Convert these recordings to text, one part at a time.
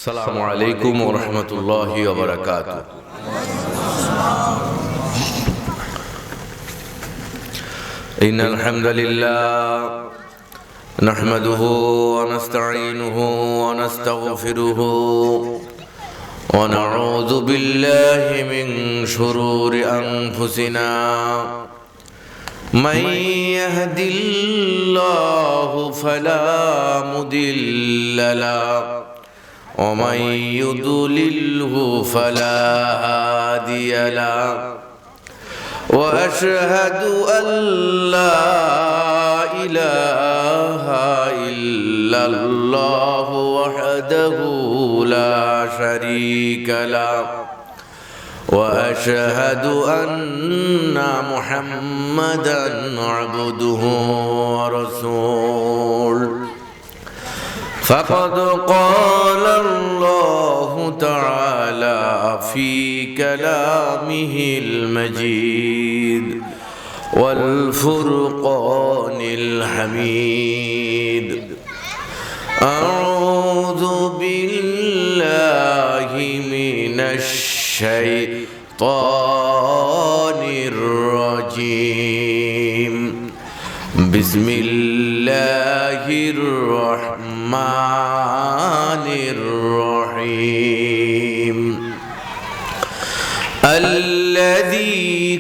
अस्सलामु अलैकुम व रहमतुल्लाहि व बरकातुहू। इन्नल हम्दुलिल्लाह नहमदुहु व नस्तईनुहु व नस्तगफिरुहु व नऊज़ु बिल्लाहि मिन शुरूरि अनफुसिना मन यहदिल्लाहु फला मुदिल्ल लहु व मन युद्लिल्हु फला हादिय लहु व अशहदु अल्ला इलाहा इल्लल्लाहु वहदहु ला शरीक लहु व अशहदु अन्ना मुहम्मदन अब्दुहु व रसूलुहु। फ़क़द क़ाल अल्लाहु तआला फ़ी कलामिहिल मजीद वल फ़ुरक़ानिल हमीद। अऊज़ु बिल्लाहि मिनश शैतानिर रजीम। बिस्मिल्लाहिर रहमानिर रहीम। अल्लज़ी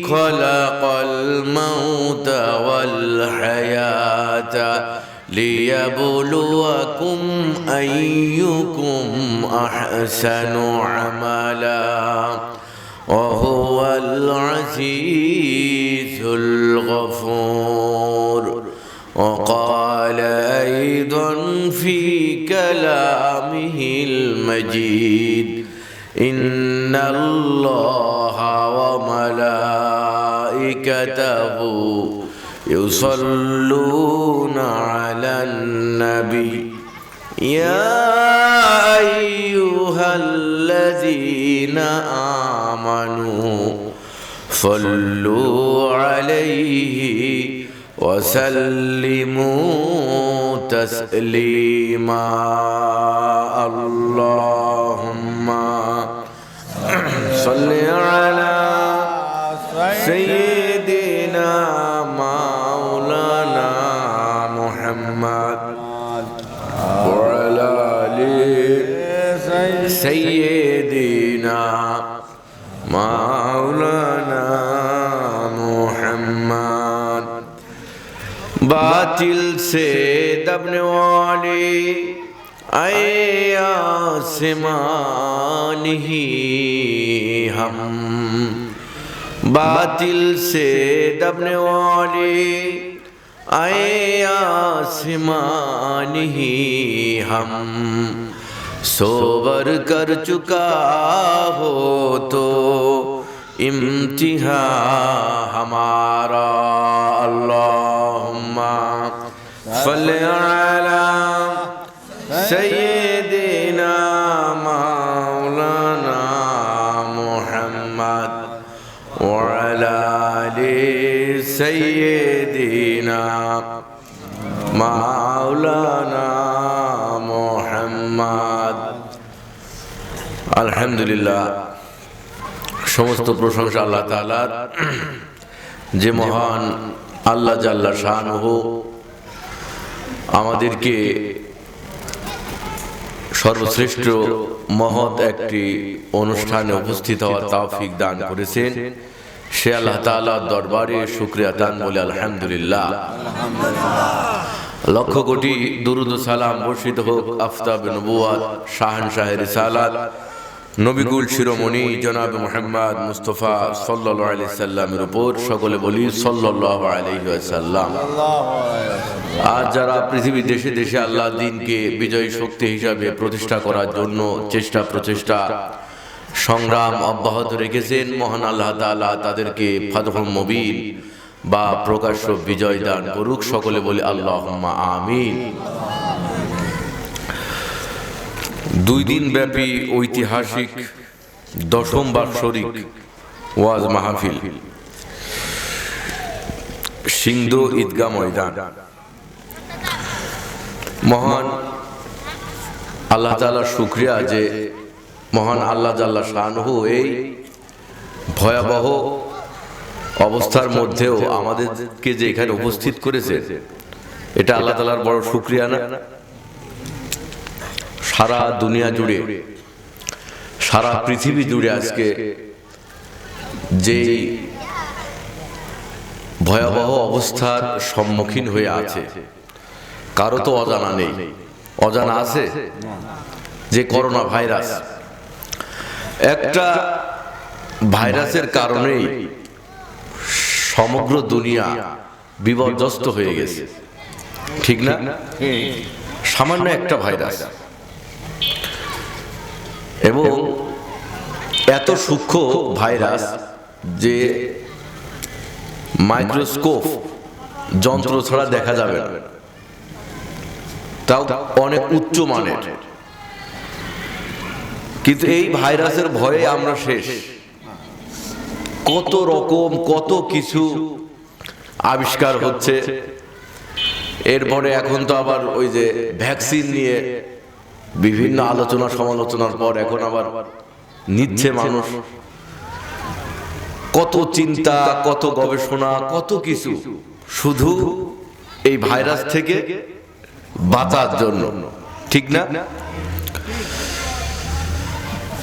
खलक़ल मौत वल हयात लियब्लुवकुम अय्युकुम अहसनु अमला व हुवल अज़ीज़ुल गफ़ूर। व क़ाल अय्दन फ़ी कलामिहिल मजीद इन्नल्लाहा व मलाइकतहु युसल्लूना अलन नबी या अय्युहल्लज़ीना आमनू सल्लू अलैहि व सल्लिमू तस्लीमा। अल्लाहुम्मा सल्लि अला सय्यिदिना मौलाना मुहम्मद व अला आलि सय्यिदिना मौलाना मुहम्मद। बातिल से दबने वाले आए आसमान ही हम, बातिल से दबने वाले आए आसमान ही हम। सोबर कर चुका हो तो इम्तिहान हमारा। अल्लाहुम्मा सल्लि अला सय्यिदिना मौलाना मुहम्मद व अला आलि सय्यिदिना मौलाना मुहम्मद। अल्हम्दुलिल्लाह, समस्त प्रशंसा अल्लाह ताआलार, जे महान আল্লাহ জাল্লা শানুহু আমাদেরকে সর্বশ্রেষ্ঠ মহৎ একটি অনুষ্ঠানে উপস্থিত হওয়ার তৌফিক দান করেছেন। সে আল্লাহ তাআলার দরবারে শুকরিয়া দান বলে আলহামদুলিল্লাহ। লক্ষ কোটি দুরুদ ও সালাম বর্ষিত হোক আফতাবে নবুওয়াত শাহনশাহে রিসালাত নবিকুল শিরোমণি জনাব মুহাম্মদ মুস্তাফা সাল্লাল্লাহু আলাইহি সাল্লামের উপর। সকলে বলি সাল্লাল্লাহু আলাইহি ওয়াসাল্লাম। আজ যারা পৃথিবীর দেশে দেশে আল্লাহ দ্বীনকে বিজয়ী শক্তি হিসাবে প্রতিষ্ঠা করার জন্য চেষ্টা প্রচেষ্টা সংগ্রাম অব্যাহত রেখেছেন, মহান আল্লাহ তাআলা তাদেরকে ফাতহুল মুবিন বা প্রকাশ্য বিজয় দান করুক। সকলে বলি আল্লাহুম্মা আমিন। দুই দিন ব্যাপী ঐতিহাসিক দশম বার্ষিক ওয়াজ মাহফিল সিংদো ঈদগাহ ময়দান। মহান আল্লাহ তাআলার শুকরিয়া যে মহান আল্লাহ জাল্লা শানহু এই ভয়াবহ অবস্থার মধ্যেও আমাদেরকে যে এখানে উপস্থিত করেছে, এটা আল্লাহ তাআলার বড় শুকরিয়া না? সারা দুনিয়া জুড়ে, সারা পৃথিবী জুড়ে আজকে যে ভয়াবহ অবস্থার সম্মুখীন হয়ে আছে, কারো তো অজানা নেই। অজানা আছে যে করোনা ভাইরাস, একটা ভাইরাসের কারণেই সমগ্র দুনিয়া বিপর্যস্ত হয়ে গেছে, ঠিক না? সামান্য একটা ভাইরাস, এবং এত সূক্ষ্ম ভাইরাস যে মাইক্রোস্কোপ যন্ত্র ছাড়া দেখা যাবে না, তাও অনেক উচ্চ মানের। কিন্তু এই ভাইরাসের ভয়ে আমরা শেষ। কত রকম কত কিছু আবিষ্কার হচ্ছে, এরপরে এখন তো আবার ওই যে ভ্যাকসিন নিয়ে বিভিন্ন আলোচনা সমালোচনার পর এখন আবার নিচ্ছে মানুষ। কত চিন্তা, কত গবেষণা, কত কিছু শুধু এই ভাইরাস থেকে বাঁচার জন্য, ঠিক না?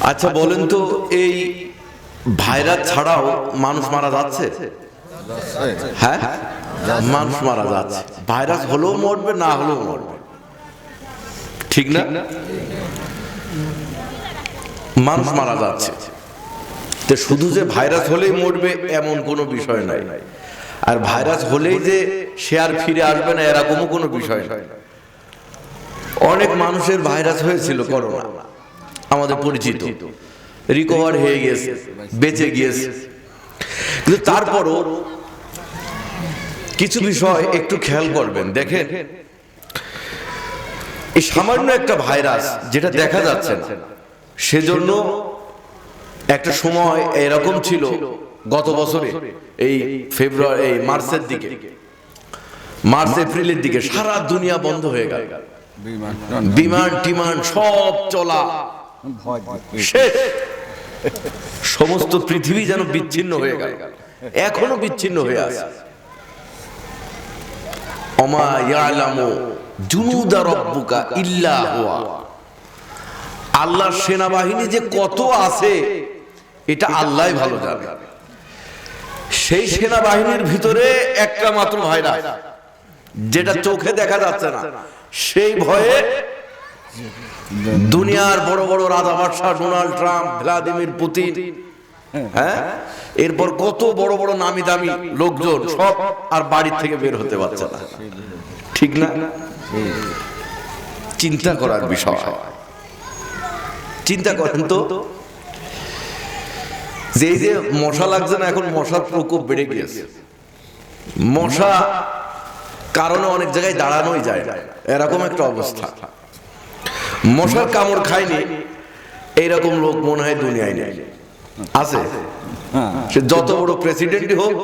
আচ্ছা বলেন তো, এই ভাইরাস ছাড়াও মানুষ মারা যাচ্ছে? হ্যাঁ, মানুষ মারা যাচ্ছে। ভাইরাস হলেও মরবে, না হলেও মরবে, ঠিক না? মানুষ মারা যাচ্ছে। তো শুধু যে ভাইরাস হলেই মরবে এমন কোনো বিষয় নাই, আর ভাইরাস হলেই যে সে আর ফিরে আসবে না এরকমও কোনো বিষয় নাই। অনেক মানুষের ভাইরাস হয়েছিল, করোনা আমাদের পরিচিত, রিকভার হয়ে গেছে, বেঁচে গিয়েছে। কিন্তু তারপরও কিছু বিষয় একটু খেয়াল করবেন। দেখেন, এই সামান্য একটা ভাইরাস যেটা দেখা যাচ্ছে না, সেজন্য একটা সময় এরকম ছিল গত বছরে এই ফেব্রুয়ারি, এই মার্চের দিকে, মার্চ এপ্রিলের দিকে সারা দুনিয়া বন্ধ হয়ে গেল, বিমান টিমান সব চলা শেষ, সমস্ত পৃথিবী যেন বিচ্ছিন্ন হয়ে গেল, এখনো বিচ্ছিন্ন হয়ে আছে। ওমা ইয়ালামু জুনুদা রাব্বুকা ইল্লা হুয়া, আল্লাহর সেনাবাহিনী যে কত আছে এটা আল্লাহই ভালো জানে। সেই সেনাবাহিনীর ভিতরে একটা মাত্র ভাইরাস যেটা চোখে দেখা যাচ্ছে না, সেই ভয়ে দুনিয়ার বড় বড় রাজা বাদশাহ, ডোনাল্ড ট্রাম্প, ভ্লাদিমির পুতিন, হ্যাঁ, এরপর কত বড় বড় নামি দামি লোকজন সব আর বাড়ি থেকে বের হতে পারছে না, ঠিক না? চিন্তা করার বিষয়। চিন্তা করেন তো, যে যে মশা লাগছে না, এখন মশার প্রকোপ বেড়ে গিয়েছে। মশা কারণে অনেক জায়গায় দাঁড়ানোই যায় না, এরকম একটা অবস্থা। মশার কামড় খায়নি এইরকম লোক মনে হয় দুনিয়ায় নেই, আছে? সে যত বড় প্রেসিডেন্টই হোক,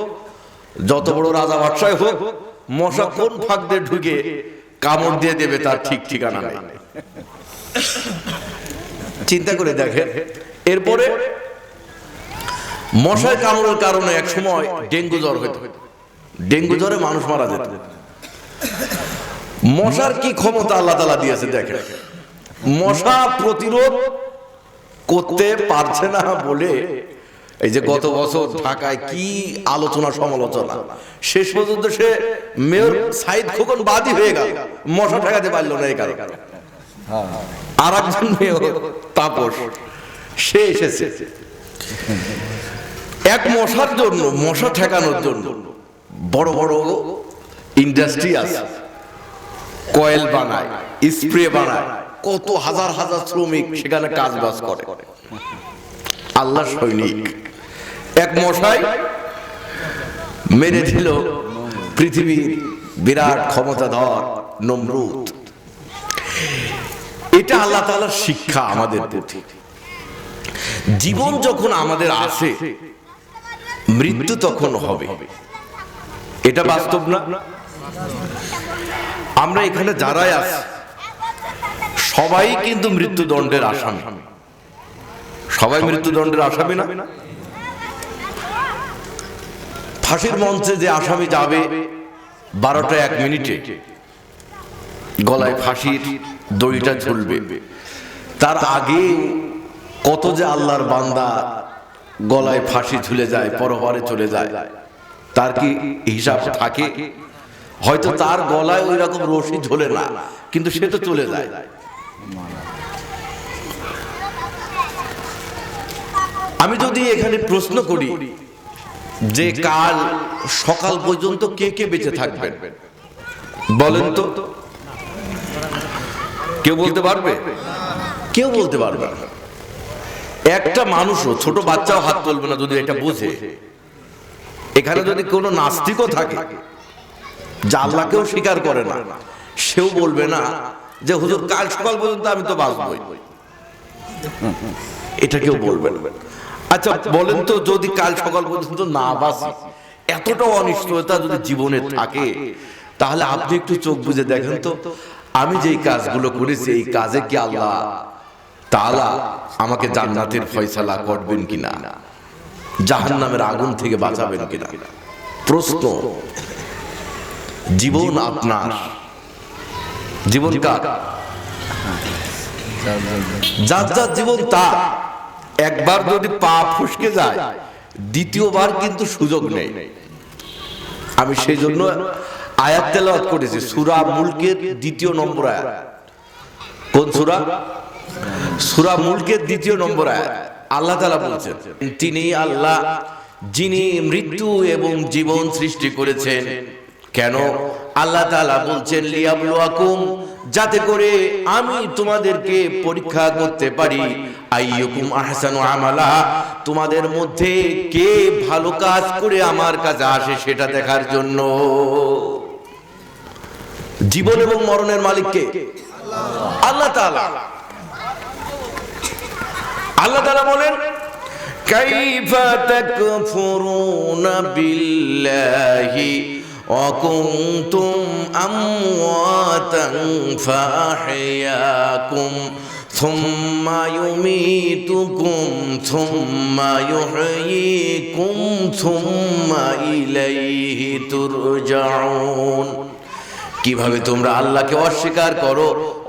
যত বড় রাজা বাদশাহ হোক, মশা কোন ফাঁক দিয়ে ঢুকে কামড় দিয়ে দেবে তার ঠিক ঠিকানা নেই। চিন্তা করে দেখেন। এরপরে মশার কামড়ের কারণে এক সময় ডেঙ্গু জ্বর হতো, ডেঙ্গু জ্বরে মানুষ মারা যেত। মশার কি ক্ষমতা আল্লাহ তাআলা দিয়েছে দেখেন। মশা প্রতিরোধ করতে পারছে না বলে এই যে গত বছর ঢাকায় কি আলোচনা সমালোচনা, শেষ পর্যন্ত সে মেয়র সাইদ খোকন বাদী হয়ে গেল, মশা ঠেকাতে পারলো না এই কারণে। আর একজন মেয়র তাপস, সে এসেছে এক মশার জন্য, মশা ঠেকানোর জন্য বড় বড় ইন্ডাস্ট্রি আছে, কয়েল বানায়, স্প্রে বানায়, কত হাজার হাজার শ্রমিক সেখানে কাজ বাজ করে। আল্লাহ সৈনিক এক মশাই মেরে দিল পৃথিবীর বিরাট ক্ষমতাধর নমরুদ। এটা আল্লাহ তাআলার শিক্ষা আমাদের প্রতি। জীবন যখন আমাদের আছে, মৃত্যু তখন হবে, এটা বাস্তব না? আমরা এখানে যারাই আছি সবাই কিন্তু মৃত্যুদণ্ডের আসামি। সবাই মৃত্যুদণ্ডের আসামি না? ফাঁসির মঞ্চে যে আসামি যাবে 12টা 1 মিনিটে, গলায় ফাঁসির দড়িটা ঝুলবে, তার আগে কত যে আল্লাহর বান্দা গলায় ফাঁসি ঝুলে যায়, পরপারে চলে যায়, তার কি হিসাব থাকে? হয়তো তার গলায় ওই রকম রশি ঝোলে না, কিন্তু সে তো চলে যায়। আমি যদি এখানে প্রশ্ন করি যে কাল সকাল পর্যন্ত কে কে বেঁচে থাকবেন, বলেন তো? কেউ বলতে পারবে? কেউ বলতে পারবে না। একটা মানুষও, ছোট বাচ্চাও হাত তুলবে না যদি এটা বুঝে। এখানে যদি কোনো নাস্তিকও থাকে, যা আল্লাহকেও স্বীকার করে না, সেও বলবে না যে হুজুর কাল সকাল পর্যন্ত আমি তো বাঁচবই। এটা কেউ বলবে না। আচ্ছা বলেন তো, যদি কাল সকাল পর্যন্ত না বাঁচি, এতটা অনিশ্চয়তা যদি জীবনে থাকে, তাহলে আপনি একটু চোখ বুজে দেখেন তো, আমি যেই কাজগুলো করেছি এই কাজে কি আল্লাহ তাআলা আমাকে জান্নাতের ফয়সালা করবেন কিনা, জাহান্নামের আগুন থেকে বাঁচাবেন কিনা? প্রশ্ন। জীবন আপনার, জীবন কার? যার যার জীবন তার। একবার যদি পা ফসকে যায়, দ্বিতীয়বার কিন্তু সুযোগ নেই। আমি সেই জন্য আয়াত তেলাওয়াত করেছি, সূরা মুলকের 2 নম্বর আয়াত। কোন সূরা? সূরা মুলকের 2 নম্বর আয়াত। আল্লাহ তাআলা বলছেন, তিনি আল্লাহ যিনি মৃত্যু এবং জীবন সৃষ্টি করেছেন। কেন? আল্লাহ তাআলা বলছেন লিয়াবলুয়াকুম, যাতে করে আমি তোমাদেরকে পরীক্ষা করতে পারি, আইয়ুকুম আহসানু আমালা, তোমাদের মধ্যে কে ভালো কাজ করে আমার কাছে আসে সেটা দেখার জন্য। জীবন এবং মরণের মালিক কে? আল্লাহ তাআলা। আল্লাহ তাআলা বলেন, কাইফা তাকফুরুনা বিল্লাহি ওয়া কুনতুম আমওয়াতান ফাআহইয়াকুম সুম্মা ইউমীতুকুম সুম্মা ইউহয়ীকুম সুম্মা ইলাইহি তুরজাউন। কিভাবে তোমরা আল্লাহকে অস্বীকার করো,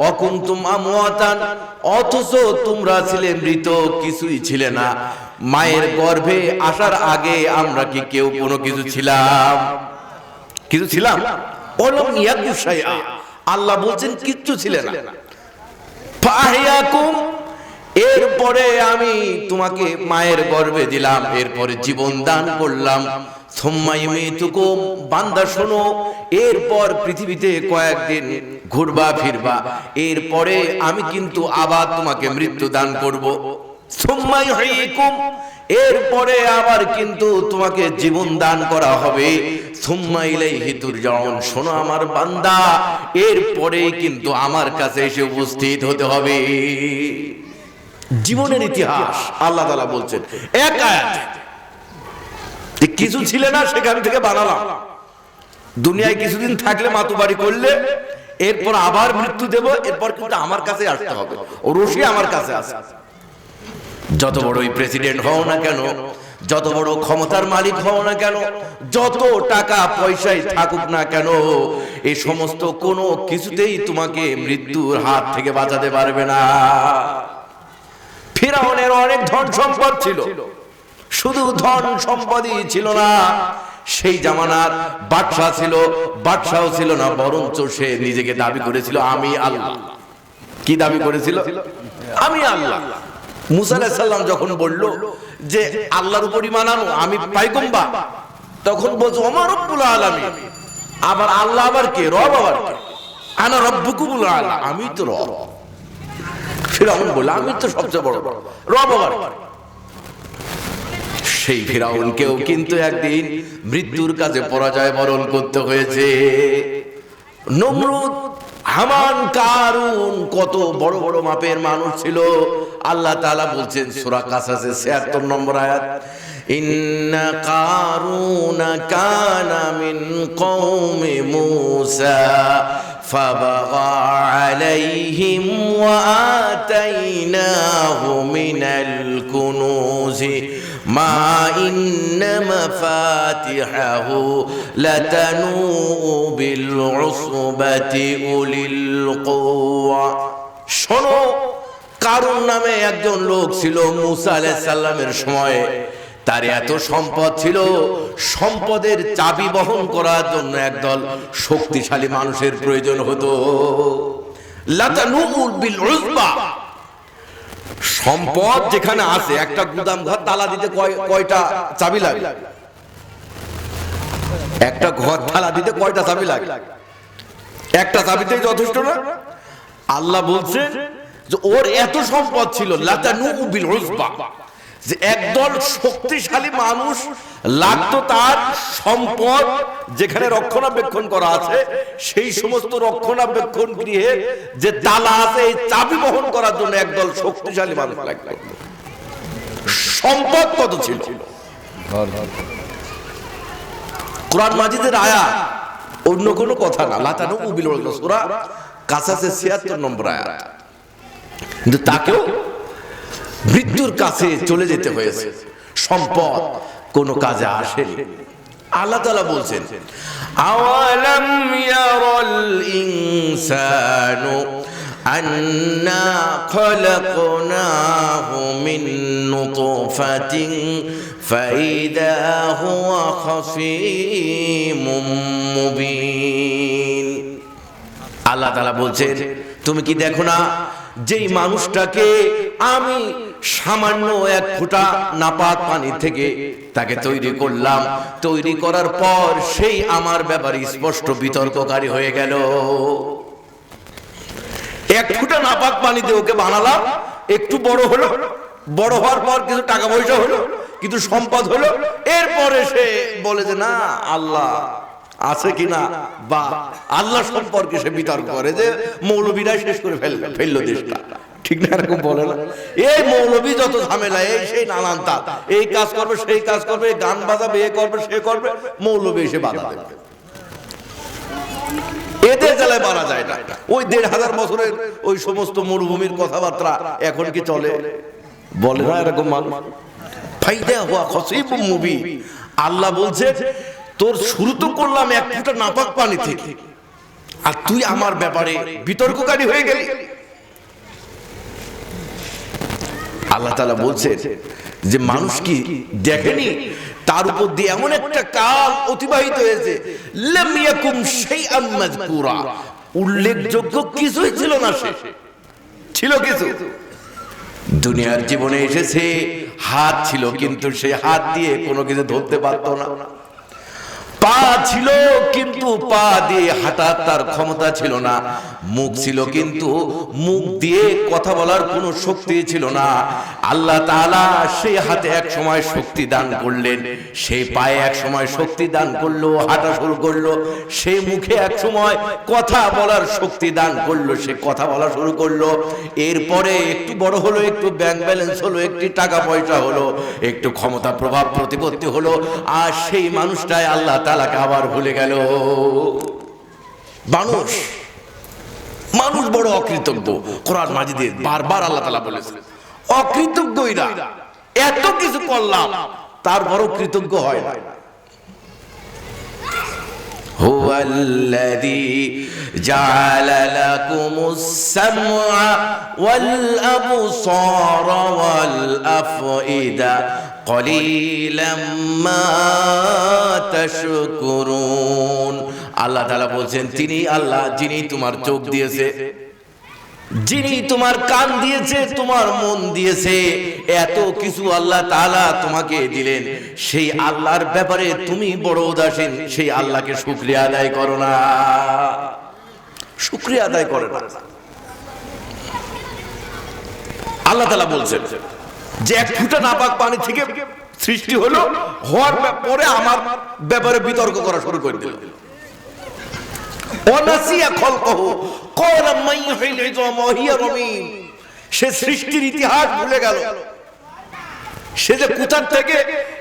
অকুনতুম আমওয়াতান, অথচ তোমরা ছিলে মৃত, কিছুই ছিলে না। মায়ের গর্ভে আসার আগে আমরা কি কেউ কোনো কিছু ছিলাম? কিছু ছিলাম? ওয়ালাম ইয়াকু শাইআ, আল্লাহ বলছেন কিচ্ছু ছিলে না। ফাহিয়াকুম, এরপরে আমি তোমাকে মায়ের গর্ভে দিলাম, এরপরে জীবন দান করলাম। সুম্মা ইউমীতুকুম, বান্দা শোনো, এরপর পৃথিবীতে কয়েকদিন ঘুরবা ফিরবা, এরপরে আমি কিন্তু আবার তোমাকে মৃত্যু দান করব। সুম্মা ইউহয়ীকুম, এরপরে আবার কিন্তু তোমাকে জীবন দান করা হবে। সুম্মা ইলাইহি তুরজাউন, শোনো আমার বান্দা, এরপরে কিন্তু আমার কাছে এসে উপস্থিত হতে হবে। জীবনের ইতিহাস আল্লাহ তাআলা বলছেন এক আয়াতে। কিছু ছিল না, সেখান থেকে বানালাম। দুনিয়ায় কিছুদিন থাকলে, মাতুবাড়ি করলে, এরপর আবার মৃত্যু দেব, এরপর কিন্তু আমার কাছে আসতে হবে, ও রশি আমার কাছে আছে। যত বড়ই প্রেসিডেন্ট হও না কেন, যত বড় ক্ষমতার মালিক হও না কেন, যত টাকা পয়সায় থাকুক না কেন, এই সমস্ত কোনো কিছুতেই তোমাকে মৃত্যুর হাত থেকে বাঁচাতে পারবে না। ফিরআউনের অনেক ধন সম্পদ ছিল, শুধু ধন সম্পদই ছিল না, সেই জামানার বাদশা ছিল, বাদশাও ছিল না, বরঞ্চ সে নিজেকে দাবি করেছিল আমি আল্লাহ। কি দাবি করেছিল? আমি আল্লাহ। মুসা আলাইহিস সালাম যখন বলল যে আল্লাহর উপর ঈমান আনো, আমি পয়গম্বর, তখন বলছে ওমা রব্বুল আলামিন। আবার আল্লাহ আবার কে? রব। আবার আনা রব্বুকুমুল আলা, আমি তো রব। ফিরআউন বলল আমি তো সবচেয়ে বড় রব। আবার সেই ফিরআউনকেও কিন্তু একদিন মৃত্যুর কাছে পরাজয় বরণ করতে হয়েছে। নমরুদ, হামান, কারুন, কত বড় বড় মাপের মানুষ ছিল। আল্লাহ তাআলা বলছেন সূরা কাসাসের ৭৬ নম্বর আয়াত, ইন্না কারুনা কানা মিন কওমি মূসা فبغى عليهم وآتيناه من الكنوز ما إن مفاتحه لتنوء بالعصبة أولي القوة শোনো কারুন নামে একজন লোক ছিল মুসা আলাইহিস সালামের সময়ে তার এত সম্পদ ছিল সম্পদের চাবি বহন করার জন্য একদল শক্তিশালী মানুষের প্রয়োজন হতো লাতানুল বিল উযবা সম্পদ যেখানে আছে একটা গুদাম ঘর তালা দিতে কয়টা চাবি লাগে একটা ঘর তালা দিতে কয়টা চাবি লাগে একটা চাবিতেই যথেষ্ট না আল্লাহ বলছেন যে ওর এত সম্পদ ছিল লাতানুল বিল উযবা যে একদল শক্তিশালী মানুষ লাগতো তার সম্পদ যেখানে রক্ষণাবেক্ষণ করা আছে সেই সমস্ত রক্ষণাবেক্ষণ গৃহে যে তালা আছে এই চাবি বহন করার জন্য একদল শক্তিশালী মানুষ লাগতো সম্পদ কত ছিল কোরআন মাজিদের আয়াত অন্য কোনো কথা না লাতানু বিল উযবা সূরা কাসাসের ৭৬ নম্বর আয়াত কিন্তু তাকেও মৃত্যুর কাছে চলে যেতে হয়েছে সম্পদ কোনো কাজে আসেনি আল্লাহ তাআলা বলছেন আওয়ালাম ইয়ারাল ইনসানু আন্না খলাকনাহু মিন নুতফাতিন ফাইদা হুয়া খাসীমুম মুবিন আল্লাহ তাআলা বলছেন তুমি কি দেখো না যেই মানুষটাকে আমি সামান্য এক ফোঁটা নাপাক পানি থেকে তাকে তৈরি করলাম তৈরি করার পর সেই আমার ব্যাপারে স্পষ্ট বিতর্ককারী হয়ে গেল এক ফোঁটা নাপাক পানিতে ওকে বানালাম একটু বড় হলো বড় হওয়ার পর কিছু টাকা পয়সা হলো কিন্তু সম্পদ হলো এরপরে সে বলে যে না আল্লাহ আছে কিনা বা আল্লাহ সম্পর্কে সে বিতর্ক করে যে মৌলবীরা শেষ করে ফেললো দেশটা ঠিক না এরকম বলে না এই মৌলবী যত ঝামেলা এই সেই নানান তা এই কাজ করবে সেই কাজ করবে গান বাজাবে এ করবে সে করবে মৌলবী এসে বাধা দেবে এদের জ্বালায় মারা যায় না ওই ১৫০০ বছরের ওই সমস্ত মরুভূমির কথাবার্তা এখন কি চলে বলে না এরকম মানুষ ফাইদা হুয়া খাসীমুম মুবিন আল্লাহ বলছে তোর শুরু তো করলাম এক ফোঁটা নাপাক পানি থেকে আর তুই আমার ব্যাপারে বিতর্ককারী হয়ে গেলি আল্লাহ তাআলা বলছেন যে মানুষ কি দেখেনি তার উপর দিয়ে এমন একটা কাল অতিবাহিত হয়েছে লাম ইয়াকুম শাইআম মাযকুরা উল্লেখযোগ্য কিছুই ছিল না সে ছিল কিছু দুনিয়ার জীবনে এসেছে হাত ছিল কিন্তু সে হাত দিয়ে কোনো কিছু ধরতে পারতো না পা ছিল কিন্তু পা দিয়ে হাঁটার তার ক্ষমতা ছিল না মুখ ছিল কিন্তু মুখ দিয়ে কথা বলার কোনো শক্তি ছিল না আল্লাহ তাআলা সেই হাতে এক সময় শক্তি দান করলেন সেই পায়ে এক সময় শক্তি দান করলো হাঁটা শুরু করলো সেই মুখে এক সময় কথা বলার শক্তি দান করলো সে কথা বলা শুরু করলো এরপরে একটু বড় হলো একটু ব্যাংক ব্যালেন্স হলো একটু টাকা পয়সা হলো একটু ক্ষমতা প্রভাব প্রতিপত্তি হলো আর সেই মানুষটাই আল্লাহ তাআলাকে আবার ভুলে গেল মানুষ বড় অকৃতজ্ঞ কোরআন মাজিদে বারবার আল্লাহ তাআলা বলেছেন অকৃতজ্ঞ এরা এত কিছু করলাম তারপরও কৃতজ্ঞ হয় না হুয়াল্লাযী জাআলা লাকুমুস সামআ ওয়াল আবসারা ওয়াল আফইদা কলিলাম মা তাশকুরুন আল্লাহ তাআলা বলেন তিনি আল্লাহ যিনি তোমার চোখ দিয়েছে যিনি তোমার কান দিয়েছে তোমার মন দিয়েছে এত কিছু আল্লাহ তাআলা তোমাকে দিলেন সেই আল্লাহর ব্যাপারে তুমি বড় উদাসীন সেই আল্লাহকে শুকরিয়া আদায় করো না শুকরিয়া আদায় করে না আল্লাহ তাআলা বলছেন যে এক ফোঁটা নাপাক পানি থেকে সৃষ্টি হলো হওয়ার পরে আমার ব্যাপারে বিতর্ক করা শুরু করে দিল সে সৃষ্টির ইতিহাস ভুলে গেল সে যে কোথা থেকে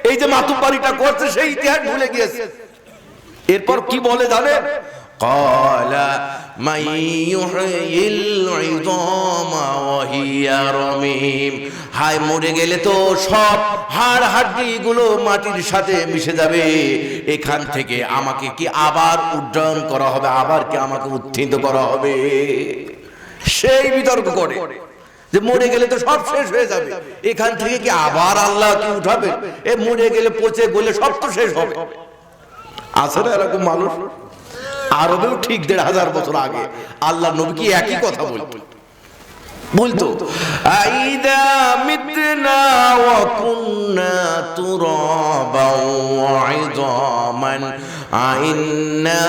এই যে মাতুব্বাড়িটা করছে সেই ইতিহাস ভুলে গিয়েছে এরপর কি বলে জানে قال من يحيي العظام وهي رميم হায় মরে গেলে তো সব হাড় হাড্ডি গুলো মাটির সাথে মিশে যাবে, এখান থেকে আমাকে কি আবার উড্ডয়ন করা হবে, আবার কি আমাকে উত্থিত করা হবে? সেই বিতর্ক করে যে মরে গেলে তো সব শেষ হয়ে যাবে, এখান থেকে কি আবার আল্লাহ কি উঠাবে? এ মরে গেলে পচে গলে সব তো শেষ হবে। আসলে এরকম মানুষ আরবেও ঠিক ১৫০০ বছর আগে আল্লাহ নবী কি একই কথা বলতো, আইদা মিতনা ওয়া কুননা তুরাবান ওয়া ইযামান আইন্না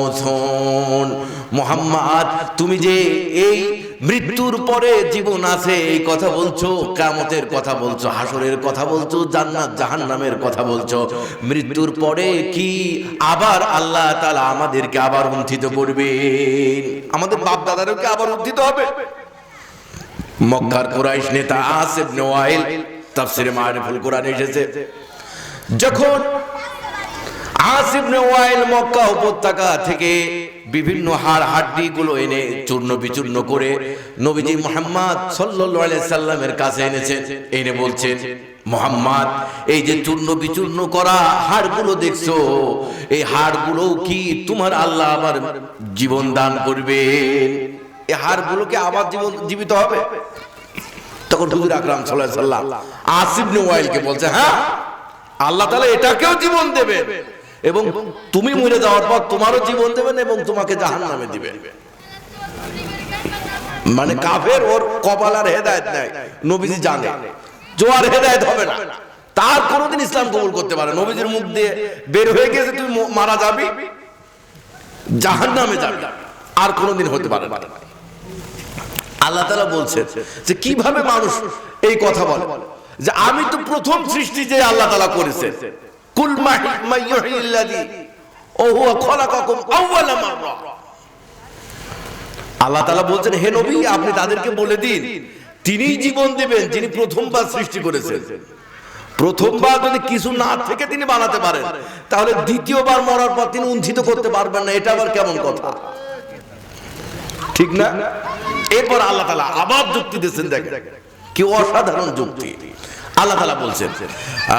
লামাবউসুন। মুহাম্মদ, তুমি যে এই মৃত্যুর পরে জীবন আছে এই কথা বলছো, কিয়ামতের কথা বলছো, হাসরের কথা বলছো, জান্নাত জাহান্নামের কথা বলছো, মৃত্যুর পরে কি আবার আল্লাহ তাআলা আমাদেরকে আবার উত্থিত করবেন? আমাদের বাপ দাদাদেরকে আবার উত্থিত হবে? মক্কার কুরাইশ নেতা আস ইবনে ওয়াইল তাফসীরে মারিফুল কোরআন এসেছে, যখন আস ইবনে ওয়াইল মক্কা উপত্যকা থেকে বিভিন্ন হাড় হাড্ডি গুলো এনে চূর্ণ বিচূর্ণ করে নবীজি মুহাম্মদ সাল্লাল্লাহু আলাইহি সাল্লামের কাছে এনেছেন। এনে বলছেন, মুহাম্মদ, এই যে চূর্ণ বিচূর্ণ করা হাড়গুলো দেখছো, এই হাড়গুলো কি তোমার আল্লাহ আবার জীবন দান করবেন? এই হাড়গুলোকে আবার জীবিত হবে? তখন হুজুর আকরাম সাল্লাল্লাহু আলাইহি সাল্লাম আস ইবনে ওয়াইলকে বলছে, হ্যাঁ, আল্লাহ তাআলা এটাকেও জীবন দেবেন এবং তুমি মরে যাওয়ার পর তোমারও জীবন দেবেন এবং তোমাকে জাহান্নামে দিবেন। মানে কাফের ওর কপাল আর হেদায়েত নাই, নবীজি জানে জোয়ার হেদায়েত হবে না, তার কোনোদিন ইসলাম কবুল করতে পারে। নবীজির মুখ দিয়ে বের হয়ে গেছে তুমি মারা যাবি, জাহান্নামে যাবি, আর কোনোদিন হতে পারে না। আল্লাহ তাআলা বলছেন যে কিভাবে মানুষ এই কথা বলে যে আমি তো প্রথম সৃষ্টি যে আল্লাহ তাআলা করেছেন, কুল মা ইউহিল্লাযী ওয়া হুয়া খলাকাকুম আউওয়ালা মাররা। আল্লাহ তাআলা বলছেন, হে নবী, আপনি তাদেরকে বলে দিন তিনিই জীবন দিবেন যিনি প্রথমবার সৃষ্টি করেছেন। প্রথমবার যদি কিছু না থেকে তিনি বানাতে পারেন, তাহলে দ্বিতীয়বার মরার পর তিনি উত্থিত করতে পারবেন না, এটা আবার কেমন কথা? ঠিক না? এরপর আল্লাহ তাআলা আবার যুক্তি দিয়েছেন, দেখেন কি অসাধারণ যুক্তি। আল্লাহ তাআলা বলছেন,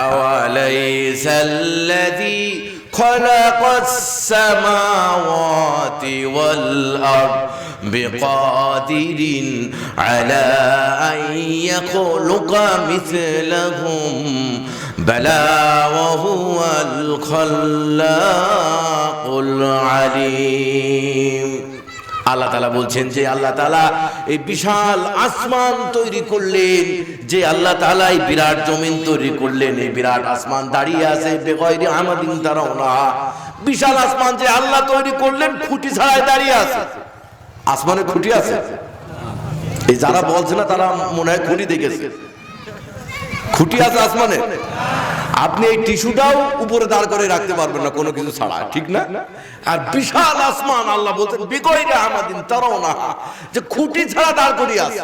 আওয়ালাইসাল্লাযী খালাকাস সামাওয়াতি ওয়াল আরদ বিকাদিরিন আলা আন ইয়াখলুকা মিসলাহুম বালা ওয়া হুয়াল খাল্লাকুল আলীম। আল্লাহ তাআলা বলছেন যে আল্লাহ তাআলা এই বিশাল আসমান তৈরি করলেন, যে আল্লাহ তাআলা এই বিরাট জমিন তৈরি করলেন, এই বিরাট আসমান দাঁড়িয়ে আছে বেগয়রি আমাদিন তারাউনা। বিশাল আসমান যে আল্লাহ তৈরি করলেন খুঁটি ছাড়াই দাঁড়িয়ে আছে। আসমানে খুঁটি আছে? এই যারা বলছে না তারা মনে হয় খুঁটি দেখেছে। খুঁটি আছে আসমানে? আপনি এই টিস্যুটাও উপরে দাঁড় করে রাখতে পারবেন না কোনো কিছু ছাড়া, ঠিক না? আর বিশাল আসমান আল্লাহ বলছেন বিগয়রি আমাদিন তারাউনা, যে খুঁটি ছাড়া দাঁড় করিয়ে আছে।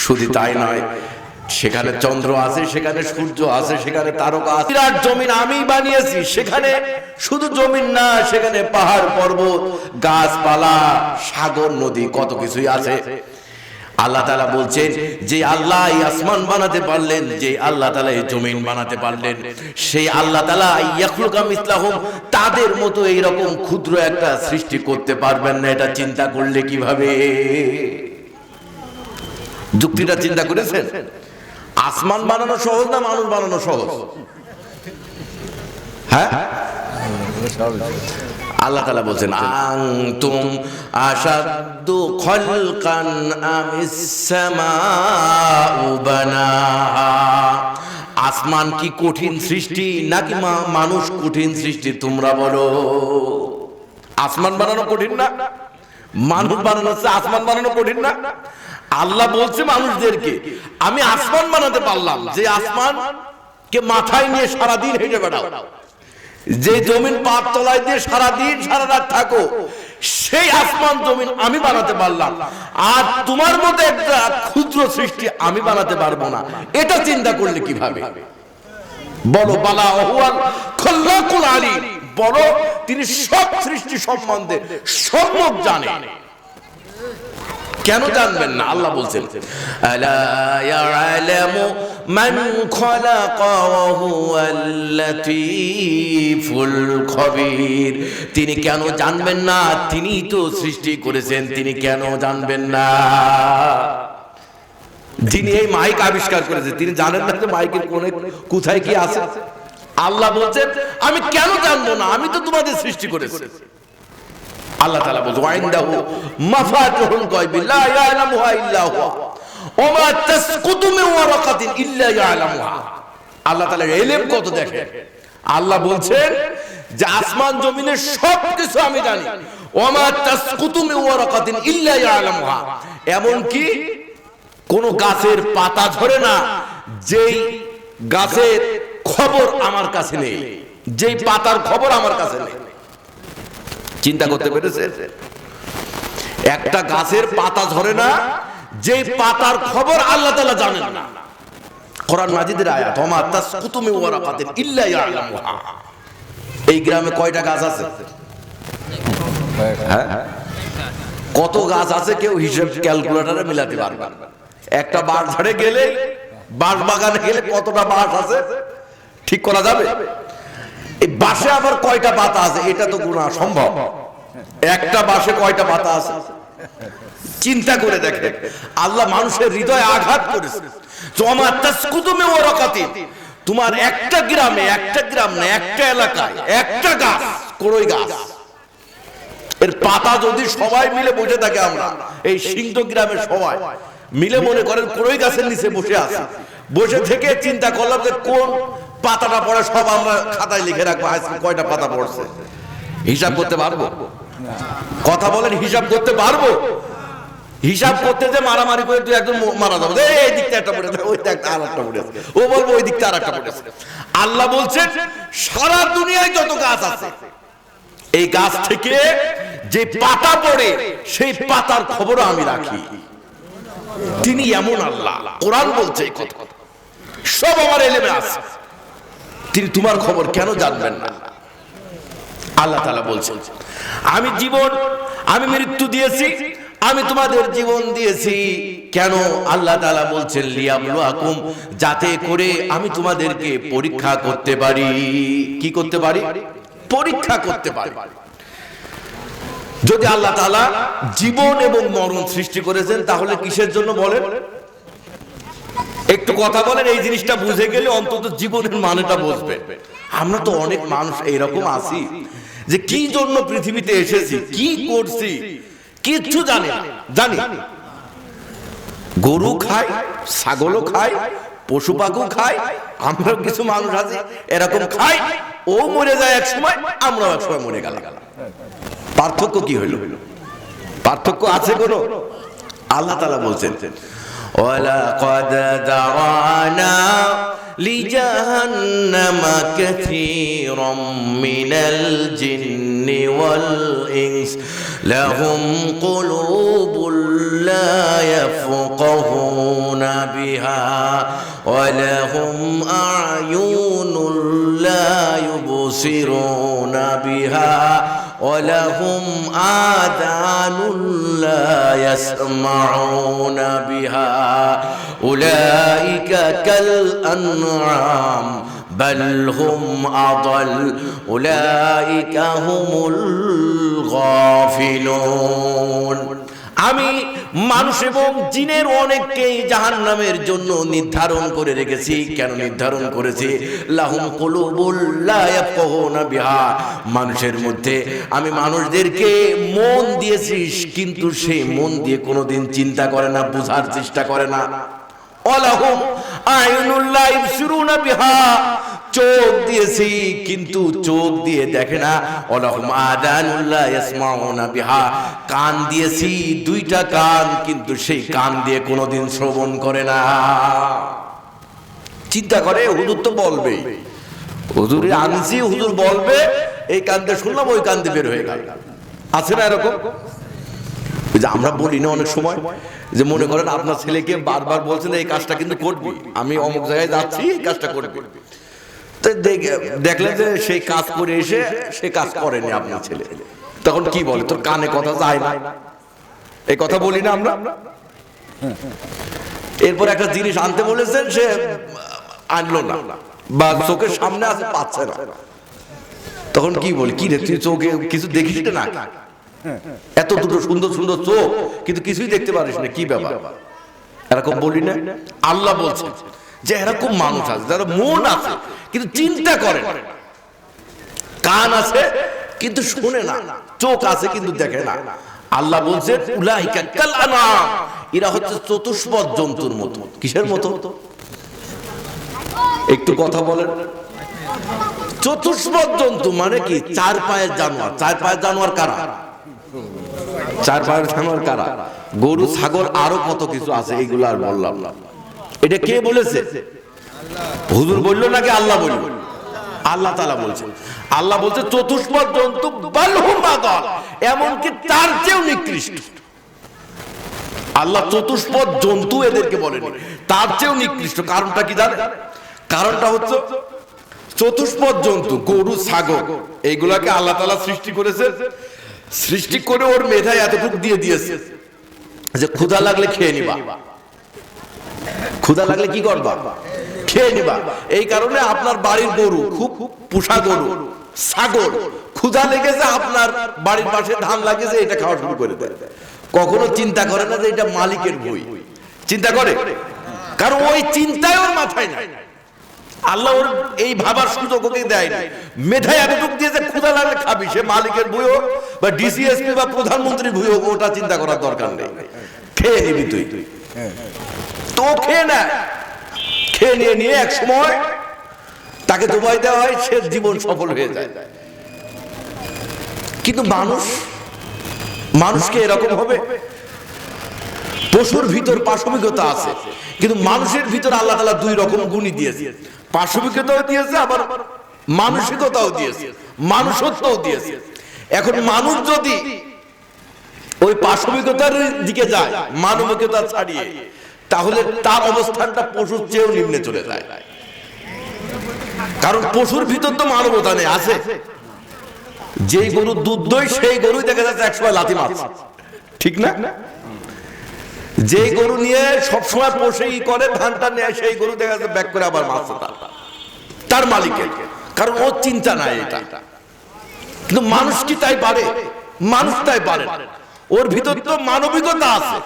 শুধু তাই নয়, সেখানে চন্দ্র আছে, সেখানে সূর্য আছে, সেখানে তারকা আছে। বিরাট জমিন আমি বানিয়েছি, সেখানে শুধু জমিন না, সেখানে পাহাড় পর্বত, গাছপালা, সাগর, নদী, কত কিছুই আছে। আল্লাহ তাআলা বলছেন যে আল্লাহ এই আসমান বানাতে পারলেন, যে আল্লাহ তাআলা এই জমিন বানাতে পারলেন, সেই আল্লাহ তাআলা ইয়াখলুকা মিসলাহুম তাদের মতো এইরকম ক্ষুদ্র একটা সৃষ্টি করতে পারবেন না। এটা চিন্তা করলে কিভাবে? যুক্তিটা চিন্তা করেছেন? আসমান বানানো সহজ না মানুষ বানানো সহজ? হ্যাঁ, আল্লাহ তাআলা বলছেন আনতুম আশাদ্দু খালকান আমিস সামাউ বানাহা। আসমান কি কঠিন সৃষ্টি নাকি মানুষ কঠিন সৃষ্টি? তোমরা বলো। আসমান বানানো কঠিন না? মানুষ বানানো আসমান বানানো কঠিন না? আল্লাহ বলছে মানুষদেরকে আমি আসমান বানাতে পারলাম, যে আসমান কে মাথায় নিয়ে সারাদিন হেঁটে বেড়াও, যে জমিন পার তলায় দিয়ে সারাদিন সারা রাত থাকো, সেই আসমান জমিন আমি বানাতে পারলাম। আর তোমার মতো একটা ক্ষুদ্র সৃষ্টি আমি বানাতে পারবো না। এটা চিন্তা করলে কিভাবে? বলো, বালা হুয়াল খাল্লাকুল আলীম, বলো তিনি সব সৃষ্টি সম্বন্ধে সম্যক জানেন। কেন জানবেন না? আল্লাহ বলছেন আলা ইয়ালামু মান খালাকা ওয়া হুয়াল লাতীফুল খবীর। তিনি কেন জানবেন না? তিনি তো সৃষ্টি করেছেন, তিনি কেন জানবেন না? যিনি এই মাইক আবিষ্কার করেছে তিনি জানেন না যে মাইকের কোণে কোথায় কি আছে? আল্লাহ বলছেন আমি কেন জানবো না? আমি তো তোমাদের সৃষ্টি করেছি। আল্লাহ তাআলা বলছেন ওয়াইনদাহু মাফাতিহুল গায়বি লা ইয়ালামুহা ইল্লা হুয়া ওয়া মা তাসকুতু মিন ওয়ারাকাতিন ইল্লা ইয়ালামুহা। আল্লাহ তাআলার ইলম কত দেখেন। আল্লাহ বলছেন যে আসমান জমিনের সব কিছু আমি জানি। ওয়া মা তাসকুতু মিন ওয়ারাকাতিন ইল্লা ইয়ালামুহা, এমন কি কোন গাছের পাতা ঝরে না যেই গাছের খবর আমার কাছে নেই, যেই পাতার খবর আমার কাছে নেই। চিন্তা করতে পেরেছেন? একটা গাছের পাতা ঝরে না যে পাতার খবর আল্লাহ তাআলা জানেন না। কোরআন মাজিদের আয়াত ওয়া মা তাসকুতু মিন ওয়ারাকাতিন ইল্লা ইয়ালামুহা। এই গ্রামে কয়টা গাছ আছে? হ্যাঁ, কত গাছ আছে কেউ হিসাব ক্যালকুলেটরে মিলাতে পারবে না। একটা বাঁশ ঝাড়ে গেলে, বাঁশ বাগানে গেলে কতটা বাঁশ আছে ঠিক করা যাবে? এই বাঁশে আবার কয়টা পাতা আছে এটা তো গোনা সম্ভব। একটা বাঁশে কয়টা পাতা আছে চিন্তা করে দেখে। আল্লাহ মানুষের হৃদয়ে আঘাত করেছে। ওয়া তাসকুতু মিন ওয়ারাকাতিন, তোমার একটা গ্রামে, একটা গ্রাম না, একটা এলাকায় একটা গাছ, কোরই গাছ, এর পাতা যদি সবাই মিলে বসে থাকে, আমরা এই সিংহ গ্রামের সবাই মিলে মনে করেন কোরই গাছের নিচে বসে আছি, বসে থেকে চিন্তা করলাম যে কোন পাতাটা পড়ে সব আমরা খাতায় লিখে রাখবো আজকে কয়টা পাতা পড়ছে। হিসাব করতে পারবো? কথা বলেন, হিসাব করতে পারবো? হিসাব করতে যে মারামারি করে তুই একজন মারা যাবে, এই দিকটা একটা পড়েছে, ওই দিকটা আরেকটা পড়েছে, ও বলবো ওই দিকটা আরেকটা পড়েছে। আল্লাহ বলছেন সারা দুনিয়ায় যত গাছ আছে এই গাছ থেকে যে পাতা পড়ে সেই পাতার খবরও আমি রাখি। তিনি এমন আল্লাহ। কোরআন বলছে এই কথা, সব আমার ইলমে আছে। তিনি তোমার খবর কেন জানবেন না? আল্লাহ তাআলা বলছেন আমি জীবন, আমি মৃত্যু দিয়েছি, আমি তোমাদের জীবন দিয়েছি। কেন? আল্লাহ তাআলা বলছেন লিয়াবলুয়াকুম, যাতে করে আমি তোমাদেরকে পরীক্ষা করতে পারি। কি করতে পারি? পরীক্ষা করতে পারি। যদি আল্লাহ তাআলা জীবন এবং মরণ সৃষ্টি করেছেন তাহলে কিসের জন্য বলেন? একটু কথা বলেন, এই জিনিসটা বুঝে গেলে অন্তত জীবনের মানেটা বুঝবে। আমরা তো অনেক মানুষ এইরকম আছি যে কি জন্য পৃথিবীতে এসেছি, কি করছি কিচ্ছু জানি না। জানি গরু খায়, ছাগলও খায়, পশু পাখি খায়, আমরা কিছু মানুষ আছে এরকম খাই, ও মরে যায় এক সময়, আমরাও এক সময় মরে গেলাম। পার্থক্য কি হইল? পার্থক্য আছে কোনো? আল্লাহ তাআলা বলছেন ওয়ালাকাদ দারানা লিজাহান্নামা কাসীরাম মিনাল জিন্নি ওয়াল ইনস লাহুম কুলুবুল লা ইয়াফকাহুনা বিহা ওয়া লাহুম আ'য়ুনুল লা ইউবসিরুনা বিহা ولهم آذان لا يسمعون بها أولئك كالأنعام بل هم أضل أولئك هم الغافلون। আমি মানুষ এবং জিনের অনেককেই জাহান্নামের জন্য নির্ধারণ করে রেখেছি। কেন নির্ধারণ করেছি? লাহুম কুলুবুল লা ইয়াফকাহুনা বিহা, মানুষের মধ্যে আমি মানুষদেরকে মন দিয়েছি কিন্তু সেই মন দিয়ে কোনোদিন চিন্তা করে না, বোঝার চেষ্টা করে না। ওয়ালাহুম আ'য়ুনুল লা ইবসিরুনা বিহা, চোখ দিয়েছি কিন্তু চোখ দিয়ে দেখে না। ওয়ালাহুম আযানুল লা ইয়াসমাউনা বিহা, কান দিয়েছি দুইটা কান কিন্তু সেই কান দিয়ে কোনোদিন শ্রবণ করে না। চিন্তা করে হুজুর তো বলবেই, হুজুরে আনছি, হুজুর বলবে, এই কান দিয়ে শুনলাম, ওই কান দিয়ে বের হয়ে গেল। আছে না এরকম? যে আমরা বলি না অনেক সময় যে মনে করেন আপনার ছেলেকে বারবার বলছেন এই কাজটা কিন্তু করবি, আমি অমুক জায়গায় যাচ্ছি, এই কাজটা করবি। তো দেখলেন যে সেই কাজ করে এসে সে কাজ করেনি আপনার ছেলে, তখন কি বলে? তোর কানে কথা যায় না, এই কথা বলি না আমরা? এরপর একটা জিনিস আনতে বলেছেন, সে আনলো না বা চোখের সামনে আছে পাচ্ছে না, তখন কি বলি? কি রে তুই চোখে কিছু দেখিস না? এত দুটো সুন্দর সুন্দর চোখ কিন্তু কিছুই দেখতে পারিস না, কি ব্যাপার? এরকম বলি না? আল্লাহ বলছে যে এরকম মানুষ আছে যারা মন আছে কিন্তু চিন্তা করে না, কান আছে কিন্তু শুনে না, চোখ আছে কিন্তু দেখে না। আল্লাহ বলছেন উলাইকা কাল আনাম, এরা হচ্ছে চতুষ্পদ জন্তুর মতো। কিসের মতো? একটু কথা বলেন। চতুষ্পদ জন্তু মানে কি? চার পায়ের জানোয়ার। চার পায়ের জানোয়ার কারা? চার পায়ের জানোয়ার কারা? গরু, ছাগল, আরো কত কিছু আছে, এইগুলো আর বললাম না। এটা কে বলেছে? হুজুর বললো নাকি আল্লাহ বললো? আল্লাহ তাআলা বলছে। আল্লাহ বলছে চতুষ্পদ জন্তু বালহুম আদাল, এমনকি তার চেয়েও নিকৃষ্ট। আল্লাহ চতুষ্পদ জন্তু এদেরকে বলেনি, তার চেয়েও নিকৃষ্ট। কারণটা কি জানেন? কারণটা হচ্ছে চতুষ্পদ জন্তু গরু, ছাগল, এইগুলাকে আল্লাহ তাআলা সৃষ্টি করেছে। সৃষ্টি করে ওর মেধায় এতটুকু দিয়ে দিয়েছে যে ক্ষুধা লাগলে খেয়ে নিবা। ক্ষুধা লাগলে কি করবা? খেয়ে নিবা। এই কারণে আপনার বাড়ির গরু, খুব পোষা গরু, ছাগল, ক্ষুধা লেগেছে, আপনার বাড়ির পাশে ধান লাগিয়েছে, এটা খাওয়া শুরু করে দেয়। কখনো চিন্তা করে না যে এটা মালিকের বই। চিন্তা করে? কারণ ওই চিন্তায় ওর মাথায় নাই। আল্লাহ ওর এই ভাবার সুযোগ ওকে দেয় না। মেধায় এতটুকু দিয়েছে ক্ষুধা লাগলে খাবি, সে মালিকের বই হোক বা ডিসিএসপি বা প্রধানমন্ত্রীর বই হোক, ওটা চিন্তা করার দরকার নেই, খেয়ে নিবি তুই। তো খেয়ে নেয়, খেয়ে নিয়ে নিয়ে এক সময় তাকে দোবাই দেওয়া হয়, সে জীবন সফল হয়ে যায়। কিন্তু মানুষকে এরকম হবে? পশুর ভিতর পাশবিকতা আছে, কিন্তু মানুষের ভিতর আল্লাহ তাআলা দুই রকম গুণই দিয়েছে। পাশবিকতাও দিয়েছে, আবার মানসিকতাও দিয়েছে, মানুষত্বও দিয়েছে। এখন মানুষ যদি ওই পাশবিকতার দিকে যায়, মানবিকতা ছাড়িয়ে, তাহলে তার অবস্থানটা পশুর চেয়েও নিম্নে চলে যায়। কারণ পশুর ভিতর তো মানবতা নেই, আছে। যেই গরু দুধ দই, সেই গরুই দেখা যাচ্ছে একসময় লাথি মাছ, ঠিক না? যেই গরু নিয়ে সবসময় পোষে ই করে, ধানটা নেয়, সেই গরু দেখা যাচ্ছে ব্যাক করে আবার মাছ তার মালিকের, কারণ ওর চিন্তা নাই এটা। কিন্তু মানুষ কি তাই পারে? মানুষ তাই পারে। ওর ভিতর তো মানবিকতা আছে।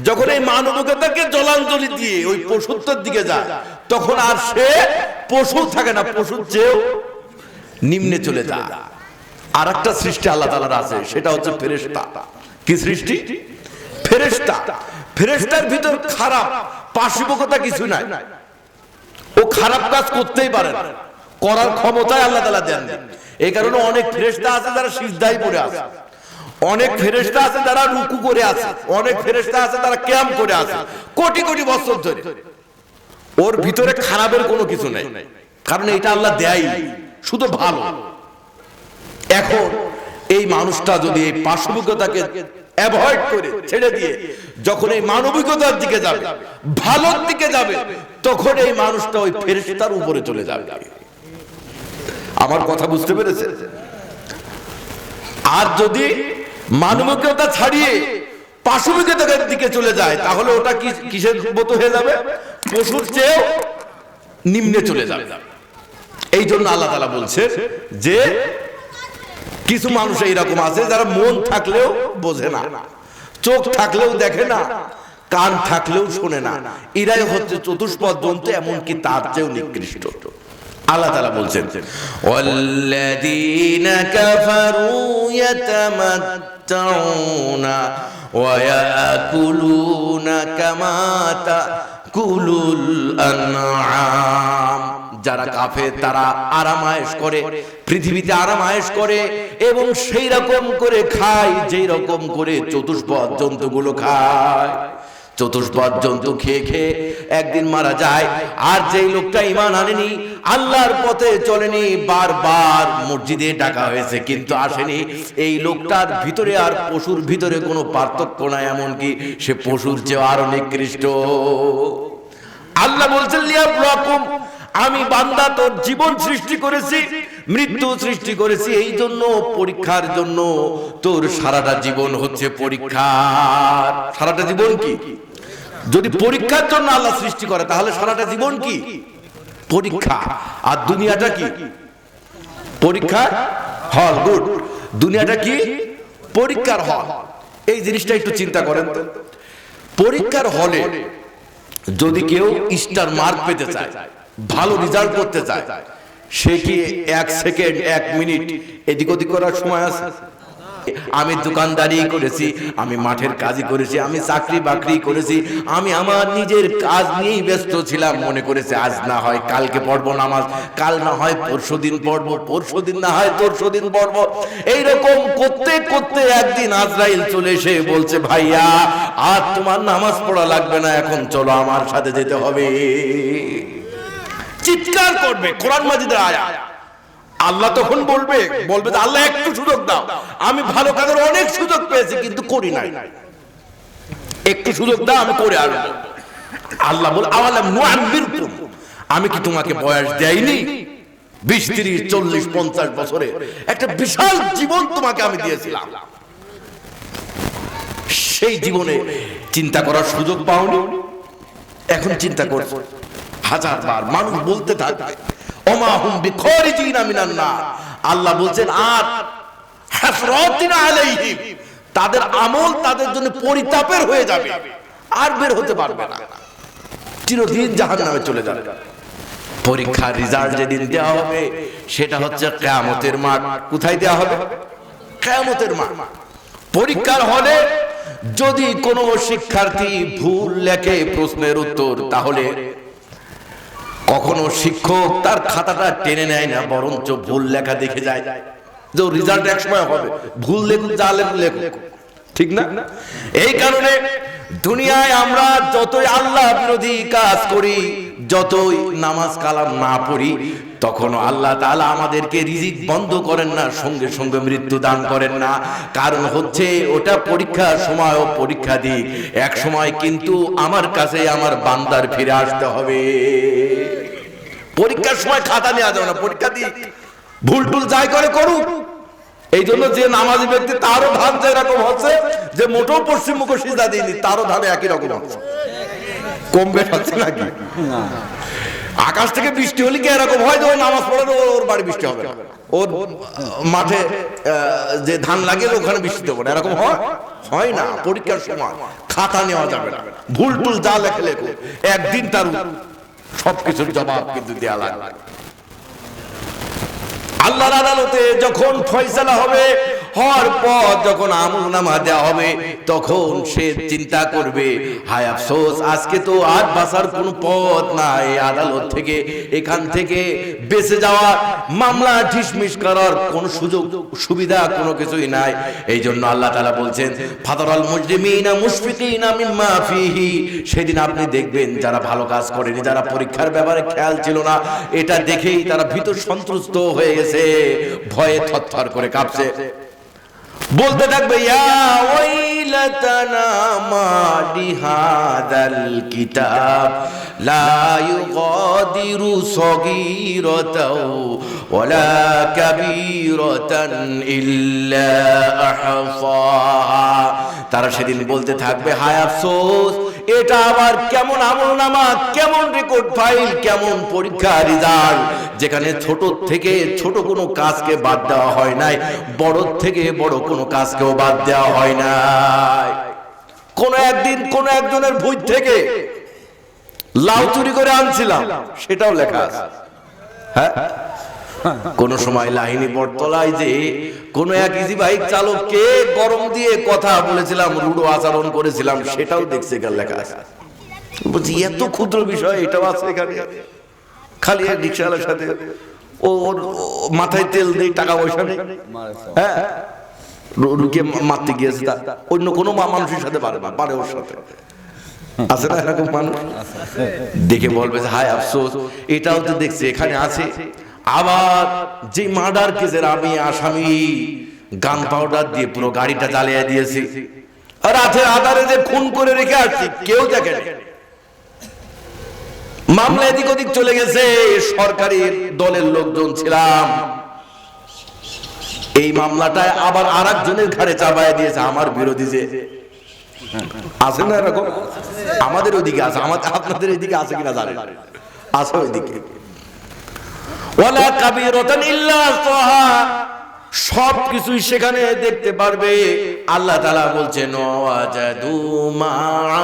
যখন এই মানবিকতাকে জলাঞ্জলি দিয়ে ওই পশুত্বের দিকে যায়, তখন আর সে পশু থাকে না, পশুর চেয়েও নিম্নে চলে যায়। আর একটা সৃষ্টি আল্লাহ তাআলার আছে, সেটা হচ্ছে ফেরেশতা। কি সৃষ্টি? ফেরেশতা। ফেরেশতার ভিতর খারাপ পাশবিকতা কিছু নাই, ও খারাপ কাজ করতেই পারে না, করার ক্ষমতায় আল্লাহ তাআলা দেন। এই কারণে অনেক ফেরেশতা আছে যারা সিজদায় পড়ে আছে, অনেক ফেরেশতা আছে যারা রুকু করে আছে, অনেক ফেরেশতা আছে যারা কিয়াম করে আছে কোটি কোটি বছর ধরে। ওর ভিতরে খারাপের কোনো কিছু নাই, কারণ এটা আল্লাহ দেয় শুধু ভালো। এখন এই মানুষটা যদি এই পাশবিকতাকে অ্যাভয়েড করে ছেড়ে দিয়ে যখন এই মানবিকতার দিকে যাবে, ভালোর দিকে যাবে, তখন এই মানুষটা ওই ফেরেশতার উপরে চলে যাবে। আমার কথা বুঝতে পেরেছে? আর যদি মানবিকতা ছাড়িয়ে পাশবিকতার দিকে চলে যায়, তাহলে ওটা কিসের মতো হয়ে যাবে? পশুর চেয়েও নিম্নে চলে যাবে। এই জন্য আল্লাহ তাআলা বলছে যে কিছু মানুষ এইরকম আছে যারা মন থাকলেও বোঝে না, চোখ থাকলেও দেখে না, কান থাকলেও শোনে না। এরাই হচ্ছে চতুষ্পদ জন্তু, এমনকি তার চেয়েও নিকৃষ্ট। আল্লাহ তাআলা বলছেন ওয়াল্লাযীনা কাফারু ইয়াতামাত্তাউনা ওয়া ইয়াকুলুনা কামা তাকুলুল আনআম। যারা কাফের তারা আরামায়েশ করে, পৃথিবীতে আরামায়েশ করে এবং সেই রকম করে খায় যেই রকম করে চতুষ্পদ জন্তুগুলো খায়। চতুষ্পদ জন্তু খেয়ে খেয়ে একদিন মারা যায়। আর যেই লোকটা ঈমান আনেনি, আল্লাহর পথে চলেনি, বারবার মসজিদে ডাকা হয়েছে কিন্তু আসেনি, এই লোকটার ভিতরে আর পশুর ভিতরে কোনো পার্থক্য নাই, এমনকি সে পশুর চেয়ে আরো নিকৃষ্ট। আল্লাহ বলছেন লিয়াবলুকুম, আমি বান্দা তোর জীবন সৃষ্টি করেছি, মৃত্যু সৃষ্টি করেছি, এই জন্য পরীক্ষার জন্য। তোর সারাটা জীবন হচ্ছে পরীক্ষা। সারাটা জীবন কি? যদি পরীক্ষার জন্য আল্লাহ সৃষ্টি করে তাহলে সারাটা জীবন কি? পরীক্ষা। আর দুনিয়াটা কি? পরীক্ষা হল। গুড। দুনিয়াটা কি? পরীক্ষার হল। এই জিনিসটা একটু চিন্তা করেন তো। পরীক্ষার হলে যদি কেউ স্টার মার্ক পেতে চায়, ভালো রেজাল্ট করতে চায়, সে কি 1 সেকেন্ড 1 মিনিট এদিক ওদিক করার সময় আছে? আমি দোকানদারি করেছি, আমি মাঠের কাজই করেছি, আমি চাকরি বাকরি করেছি, আমি আমার নিজের কাজ নিয়েই ব্যস্ত ছিলাম। মনে করেছে আজ না হয় কালকে পড়বো নামাজ, কাল না হয় পরশুদিন পড়বো, পরশুদিন না হয় তরশুদিন পড়বো। এইরকম করতে করতে একদিন আজরাইল চলে এসে বলছে, ভাইয়া আর তোমার নামাজ পড়া লাগবে না, এখন চলো আমার সাথে যেতে হবে। চিৎকার করবে কোরআন মাজিদের আয়াত। আল্লাহ তখন বলবে যে আল্লাহ একটু সুযোগ দাও, আমি ভালো কাজের অনেক সুযোগ পেয়েছি কিন্তু করি নাই, একটু সুযোগ দাও, আমি করে আসবো। আল্লাহ বলে, আওয়ালাম নুআম্মিরকুম, আমি কি তোমাকে বয়স দেইনি? 20 30 40 50 বছরে একটা বিশাল জীবন তোমাকে আমি দিয়েছিলাম, সেই জীবনে চিন্তা করার সুযোগ পাওনি, এখন চিন্তা করছো। হাজারবার মানুষ বলতে থাকবে, ওমা হুম বিখারিজিনা মিনান নার। আল্লাহ বলছেন, আর হাসরাতিন আলাইহিম, তাদের আমল তাদের জন্য পরিতাপের হয়ে যাবে, আর বের হতে পারবে না, চিরদিন জাহান্নামে চলে যাবে। পরীক্ষার রেজাল্ট যেদিন দেওয়া হবে সেটা হচ্ছে কিয়ামতের মাঠ। কোথায় দেওয়া হবে? কিয়ামতের মাঠ। পরীক্ষার হলে যদি কোনো শিক্ষার্থী ভুল লেখে প্রশ্নের উত্তর, তাহলে কখনো শিক্ষক তার খাতাটা টেনে নেয় না, বরঞ্চ ভুল লেখা দেখে যায়, যে রেজাল্ট এক সময় হবে, ভুল লেখুক যা লেখুক, ঠিক না? এই কারণে দুনিয়ায় আমরা যতই আল্লাহ বিরোধী কাজ করি, যতই নামাজ কালাম না পড়ি, তখনও আল্লাহ তাআলা আমাদেরকে রিজিক বন্ধ করেন না, সঙ্গে সঙ্গে মৃত্যু দান করেন না। কারণ হচ্ছে ওটা পরীক্ষার সময়ও পরীক্ষা দিই, এক সময় কিন্তু আমার কাছে আমার বান্দার ফিরে আসতে হবে। পরীক্ষার সময় খাতা নেওয়া যাবে না, পরীক্ষা দিই, ভুল টুল যাই করে করুক। এই জন্য যে নামাজি ব্যক্তি তারও ধান যেরকম হচ্ছে, যে মোটো পশ্চিম মুখ সিজদা দিইনি তারও ধান একই রকম হচ্ছে, কম বেশ হচ্ছে নাকি? আকাশ থেকে বৃষ্টি হলে কি এরকম হয় যে ও নামাজ পড়ে ওর বাড়ি বৃষ্টি হবে, ওর মাঠে যে ধান লাগে ওখানে বৃষ্টি হবে না, এরকম হয় না। পরীক্ষার সময় খাতা নেওয়া যাবে না, ভুল টুল যা লেখে লেখো, একদিন তার সবকিছুর জবাব কিন্তু দেয়া লাগবে। আল্লাহর আদালতে যখন ফয়সালা হবে, হওয়ার পর যখন আমলনামা দেওয়া হবে, তখন সে চিন্তা করবে, হায় আফসোস, আজকে তো আর বাঁচার কোনো পথ নাই, আদালত থেকে এখান থেকে বেঁচে যাওয়া, মামলা ঢিসমিস করার কোনো সুযোগ সুবিধা কোনো কিছুই নাই। এই জন্য আল্লাহ তাআলা বলছেন, ফাতারাল মুজরিমিনা মুশফিকিনা মিম্মা ফিহি, সেদিন আপনি দেখবেন যারা ভালো কাজ করেনি, যারা পরীক্ষার ব্যাপারে খেয়াল ছিল না, এটা দেখেই তারা ভীত সন্ত্রস্ত হয়ে গেছে, ভয়ে থরথর করে কাঁপছে, বলতে থাকবে, ইয়া ওয়াইলাতানা মা লিহাদাল কিতাব লা ইউগাদিরু সগীরাতাও ওয়ালা কাবীরাতান ইল্লা আহসাহা। তারা সেদিন বলতে থাকবে, হায় আফসোস, এটা আবার কেমন আমলনামা, কেমন রেকর্ড ফাইল, কেমন পরীক্ষা রেজাল্ট, যেখানে ছোট থেকে ছোট কোনো কাজকে বাদ দেওয়া হয় নাই, বড় থেকে বড় কোনো কাজকেও বাদ দেওয়া হয় নাই। কোন একদিন কোন একজনের ভুঁই থেকে লাউ চুরি করে আনছিলাম, সেটাও লেখা আছে। হ্যাঁ, কোন সময় লাহিনী বটতলায় যে কোন এক ইজি বাইক চালককে গরম দিয়ে কথা বলেছিলাম, রুডো আচরণ করেছিলাম, সেটাও দেখছে লেখা আছে। বলছি এত ক্ষুদ্র বিষয় এটাও আছে এখানে। খালি এক রিকশাওয়ালার সাথে ওর মাথায় তেল দেই, টাকা পয়সা নেই, হ্যাঁ, রুকে মারতে গিয়েছে, অন্য কোনো মানুষের সাথে পারে না, পারে ওর সাথে। আছে না এরকম মানুষ? দেখে বলবে, হায় আফসোস, এটাও তো দেখছে এখানে আছে। আবার যে মার্ডার কেসের আমি আসামি, গান পাউডার দিয়ে পুরো গাড়িটা জ্বালিয়ে দিয়েছি, রাতের আধারে যে খুন করে রেখে আসছি, কেউ দেখেনি, মামলা এদিক ওদিক চলে গেছে, সরকারি দলের লোকজন ছিলাম, এই মামলাটা আবার আরেকজনের ঘাড়ে চাপায় দিয়েছে, আমার বিরোধী যে আছে না এরকম, আমাদের ওইদিকে আছে, আপনাদের এইদিকে আছে কিনা জানেন, আছে ওইদিকে। ওয়ালা কাবীরাতান ইল্লা আহসাহা, সব কিছুই সেখানে দেখতে পারবে। আল্লাহ তাআলা বলছেন ওয়াজাদু মা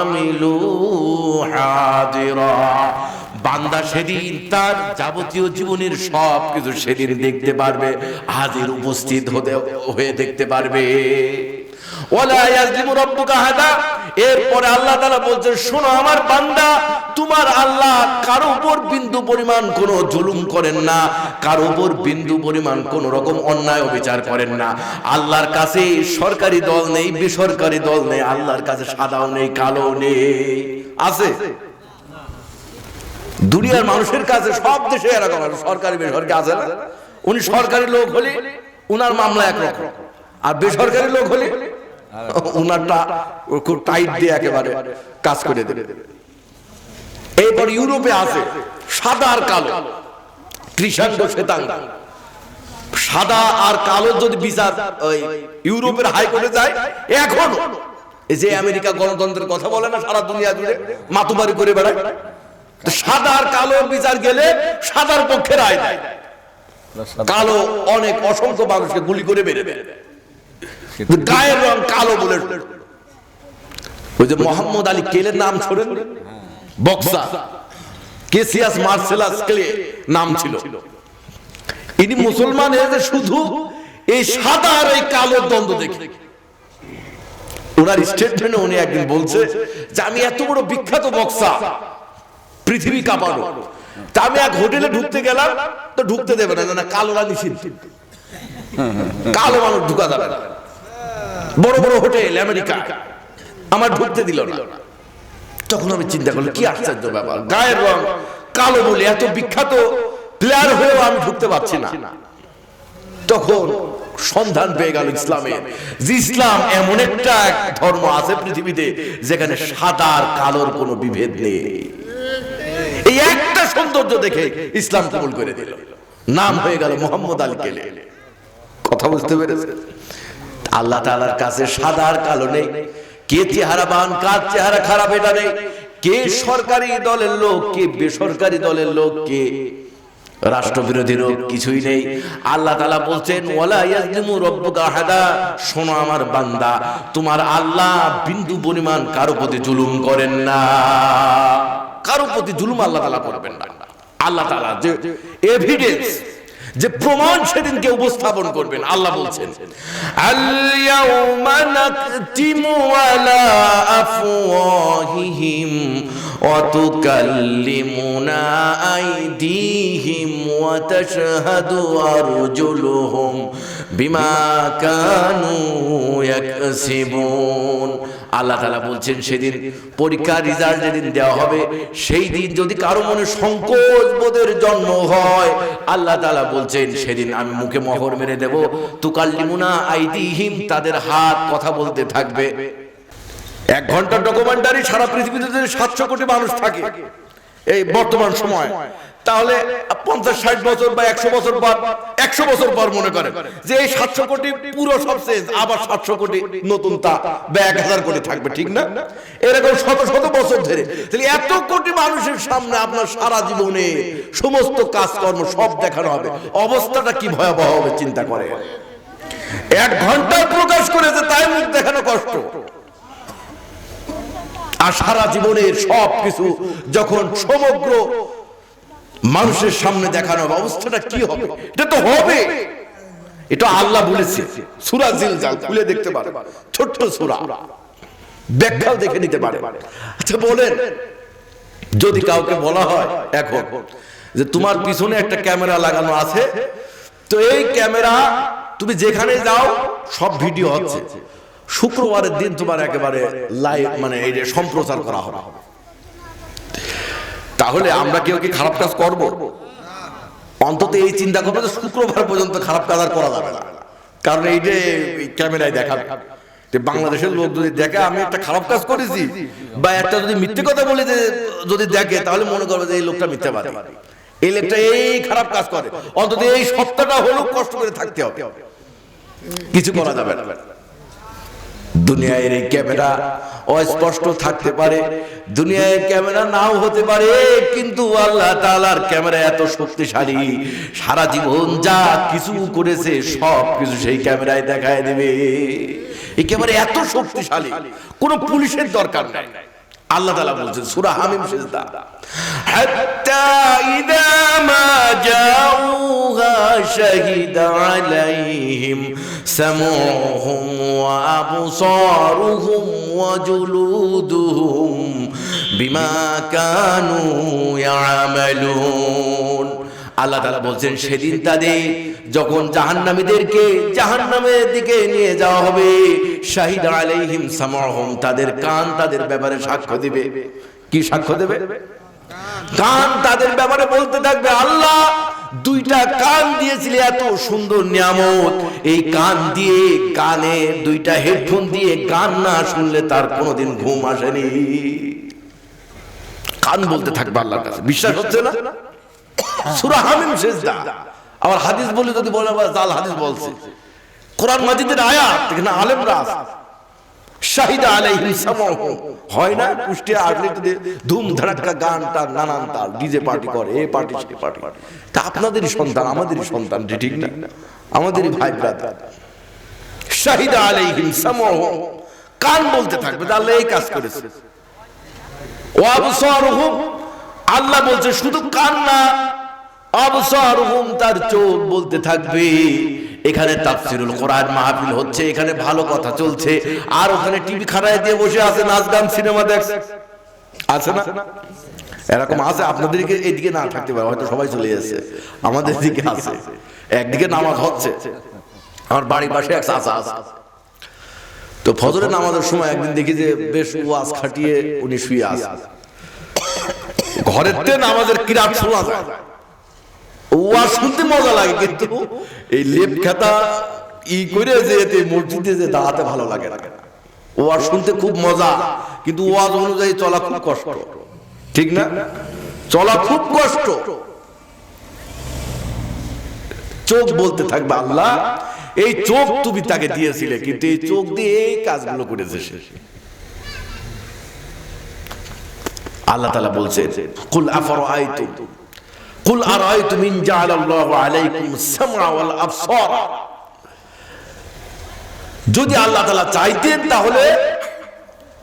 আমিলু হাদিরা, বান্দা সেদিন তার যাবতীয় জীবনের সব কিছু সেদিন দেখতে পারবে, হাজির উপস্থিত হয়ে দেখতে পারবে। ওয়ালা ইয়াজলিমু রাব্বুকা আহাদা, এরপরে আল্লাহ তাআলা বলছেন শোনো আমার বান্দা, তোমার আল্লাহ কারো উপর বিন্দু পরিমাণ কোনো জুলুম করেন না, কারো উপর বিন্দু পরিমাণ কোন রকম অন্যায় অবিচার করেন না। আল্লাহর কাছে সরকারি দল নেই, বেসরকারি দল নেই, আল্লাহর কাছে সাদাও নেই, কালো নেই, আছে? দুনিয়ার মানুষের কাছে সব দেশে এরকম সরকারি বেসরকারি আছে না? উনি সরকারি লোক হলে উনার মামলা একরকম, আর বেসরকারি লোক হলে উনারটা খুব টাইট দিয়ে একেবারে কাজ করে দেবে। এরপর ইউরোপে আছে সাদা আর কালো, কৃষাঙ্গ শ্বেতাঙ্গ, সাদা আর কালো যদি বিচার ইউরোপের হাইকোর্টে যায়, এখন এই যে আমেরিকা গণতন্ত্রের কথা বলে না, সারা দুনিয়া জুড়ে মাতুবাড়ি করে বেড়ায়, সাদা আর কালোর বিচার গেলে সাদার পক্ষে রায় দেয়, কালো অনেক অসংখ্য মানুষকে গুলি করে মেরে দেয়, গায়ের রং কালো বলে। ওই যে মোহাম্মদ আলী কেলের নাম শোনেন, বক্সার, কেসিয়াস মার্সেলাস ক্লে নাম ছিল, ইনি মুসলমান হয়েছে শুধু এই সাদা আর এই কালোর দ্বন্দ্ব দেখে। ওনার স্টেটমেন্টে উনি একদিন বলছে যে আমি এত বড় বিখ্যাত বক্সার, পৃথিবী কাঁপানো, তা আমি এক হোটেলে ঢুকতে গেলাম, তো ঢুকতে দেবে না, কালোরা নিষিদ্ধ, কালো মানুষ ঢুকা যাবে না, বড় বড় হোটেল আমেরিকা আমার ঢুকতে দিল না। তখন আমি চিন্তা করলাম কি আশ্চর্য ব্যাপার, গায়ের রং কালো বলে এত বিখ্যাত প্লেয়ার হয়েও আমি ঢুকতে পারছি না। তখন সন্ধান পেয়ে গেল ইসলামের, যে ইসলাম এমন একটা ধর্ম আছে পৃথিবীতে যেখানে সাদা আর কালোর কোনো বিভেদ নেই। এই একটা সৌন্দর্য দেখে ইসলাম কবুল করে দিল, নাম হয়ে গেল মোহাম্মদ আলী কেলে। কথা বুঝতে পেরেছে? আল্লাহ তাআলার কাছে সাদা আর কালো নেই, কে চেহারাবান কার চেহারা খারাপ এটা নেই, কে সরকারি দলের লোক কে বেসরকারি দলের লোক কে রাষ্ট্রবিরোধী লোক, কিছুই নেই। আল্লাহ তাআলা বলছেন ওয়ালা ইয়াজলিমু রাব্বুকা আহাদা, শোনো আমার বান্দা, তোমার আল্লাহ বিন্দু পরিমাণ কারো প্রতি জুলুম করেন না, কারো প্রতি জুলুম আল্লাহ তাআলা করবেন না। আল্লাহ তাআলা যে এভিডেন্স, যে প্রমাণ সেদিনকে উপস্থাপন করবেন, আল্লাহ বলছেন আল ইয়াউমা নাকতিমু আলা আফওয়াহিহিম ওয়া তুকাল্লিমুনা আইদিহিম ওয়া তাশহাদু আরজুলুহুম বিমা কানু ইয়াকসিবুন। আল্লাহ তাআলা বলছেন সেদিন পরীক্ষার রেজাল্ট যেদিন দেওয়া হবে, সেই দিন যদি কারো মনে সংকোচ বোধের জন্ম হয়, আল্লাহ তাআলা বলছেন সেদিন আমি মুখে মোহর মেরে দেব, তুকাল্লিমুনা আইদিহিম, তাদের হাত কথা বলতে থাকবে। 1 ঘন্টার ডকুমেন্টারি সারা পৃথিবীতে 700 কোটি মানুষ থাকে এই বর্তমান সময়, তাহলে 50-60 বছর বা 100 বছর পর, 100 বছর পর মনে করেন যে এই 700 কোটি পুরো সব শেষ, আবার 700 কোটি নতুন তা বা 1000 কোটি থাকবে, ঠিক না? এরকম শত শত বছর ধরে, তাহলে এত কোটি মানুষের সামনে আপনার সারা জীবনে সমস্ত কাজকর্ম সব দেখানো হবে, অবস্থাটা কি ভয়াবহ হবে চিন্তা করে। 1 ঘন্টায় প্রকাশ করেছে তাই মুখ দেখানো কষ্ট, আর সারা জীবনের সব কিছু যখন সমগ্র মানুষের সামনে দেখানো হবে, অবস্থাটা কি হবে? এটা তো হবে, এটা আল্লাহ বলেছে। সূরা জিলজাল খুলে দেখতে পারে, ছোট্ট সূরা, ব্যাখ্যাও দেখে নিতে পারে। আচ্ছা বলেন, যদি কাউকে বলা হয় এখন যে তোমার পিছনে একটা ক্যামেরা লাগানো আছে, তো এই ক্যামেরা তুমি যেখানে যাও সব ভিডিও হচ্ছে, শুক্রবারের দিন তোমার একেবারে লাইভ মানে এই যে সম্প্রচার করা হবে, তাহলে আমরা কেউ কি খারাপ কাজ করব? অন্তত এই চিন্তা করবো যে শুক্রবার পর্যন্ত খারাপ কাজ আর করা যাবে না, কারণ এই যে ক্যামেরায় দেখাবে। বাংলাদেশের লোক যদি দেখে আমি একটা খারাপ কাজ করেছি বা একটা যদি মিথ্যে কথা বলে যদি দেখে, তাহলে মনে করবে যে এই লোকটা মিথ্যাবাদী, এই লোকটা এই খারাপ কাজ করে। অন্তত এই সত্যটা হলেও কষ্ট করে থাকতে হবে, কিছু করা যাবে না। দুনিয়ার এই ক্যামেরা অস্পষ্ট থাকতে পারে, দুনিয়ার ক্যামেরা নাও হতে পারে, কিন্তু আল্লাহ তাআলার ক্যামেরা এত শক্তিশালী, সারা জীবন যা কিছু করেছে সব কিছু সেই ক্যামেরায় দেখায় দেবে। এই ক্যামেরা এত শক্তিশালী, কোনো পুলিশের দরকার নাই। আল্লাহ তাআলা বলছেন সূরা হামিম সিজদা, হাত্তা ইযা মা জাউহা শাহিদা আলাইহিম সামউহুম ওয়া আবসারুহুম ওয়া জুলুদুহুম বিমা কানু ইয়ামালুন। আল্লাহ তাআলা বলছেন সেদিন তাদের যখন জাহান্নামীদেরকে জাহান্নামের দিকে নিয়ে যাওয়া হবে, শাহিদা আলাইহিম সামউহুম, তাদের কান তাদের ব্যাপারে সাক্ষ্য দিবে। কি সাক্ষ্য দেবে? কান তাদের ব্যাপারে বলতে থাকবে, আল্লাহ দুইটা কান দিয়েছিলে, এত সুন্দর নিয়ামত, এই কান দিয়ে, কানে দুইটা হেডফোন দিয়ে গান না শুনলে তার কোনোদিন ঘুম আসেনি। কান বলতে থাকবে আল্লাহর কাছে। বিশ্বাস হচ্ছে না? সূরা হামিম সিজদা। আবার হাদিস বলে যদি বলে আবার জাল হাদিস বলছে, কোরআন মাজিদের আয়াত, এখানে আলেমরা শাহিদা আলাইহিম সামউহুম, হয় না কুষ্টিয়া আর্লিতে ধুম ধাড়াক্কা গানটা নানান তাল ডিজে পার্টি করে, এই পার্টি সেই পার্টি। তা আপনাদেরই সন্তান, আমাদেরই সন্তান, ঠিক না? আমাদেরই ভাই ব্রাদার। শাহিদা আলাইহিম সামউহুম, কান বলতে থাকবে আল্লাহ এই কাজ করেছে। ওয়া আবসারুহুম, আল্লাহ বলছে শুধু কান না, আবসারুহুম, তার চোখ বলতে থাকবে। এখানে তাফসীরুল কোরআন মাহফিল হচ্ছে, এখানে ভালো কথা চলছে, আর ওখানে টিভি খাড়ায় দিয়ে বসে আছে, নাচ গান সিনেমা দেখছে, আছে না? এরকম আছে। আপনাদেরকে এইদিকে না থাকতে পারে, হয়তো সবাই চলে যাচ্ছে, আমাদের দিকে আছে। একদিকে নামাজ হচ্ছে, আমার বাড়ির পাশে এক চাচা আছে, তো ফজরের নামাজের সময় একদিন দেখি যে বেশ ওয়াজ খাটিয়ে উনি শুয়ে আছে, ঘরের নামাজের কিরাত শোনা যায়, ওয়াজ শুনতে মজা লাগে, কিন্তু এই লেপ খাতা করে যে মসজিদে যে দাঁড়াতে ভালো লাগে না। ওয়াজ শুনতে খুব মজা, কিন্তু ওয়াজ অনুযায়ী চলা খুব কষ্ট, ঠিক না? চলা খুব কষ্ট। চোখ বলতে থাকবে আল্লাহ এই চোখ তুমি তাকে দিয়েছিলে, কিন্তু এই চোখ দিয়ে এই কাজগুলো করেছে সে। আল্লাহ তাআলা বলছে কুল আফরাআইতুম, কুল আরাআইতুম ইন জাআলাল্লাহু আলাইকুম সামআ ওয়াল আবসার। যদি আল্লাহ তাআলা চাইতেন তাহলে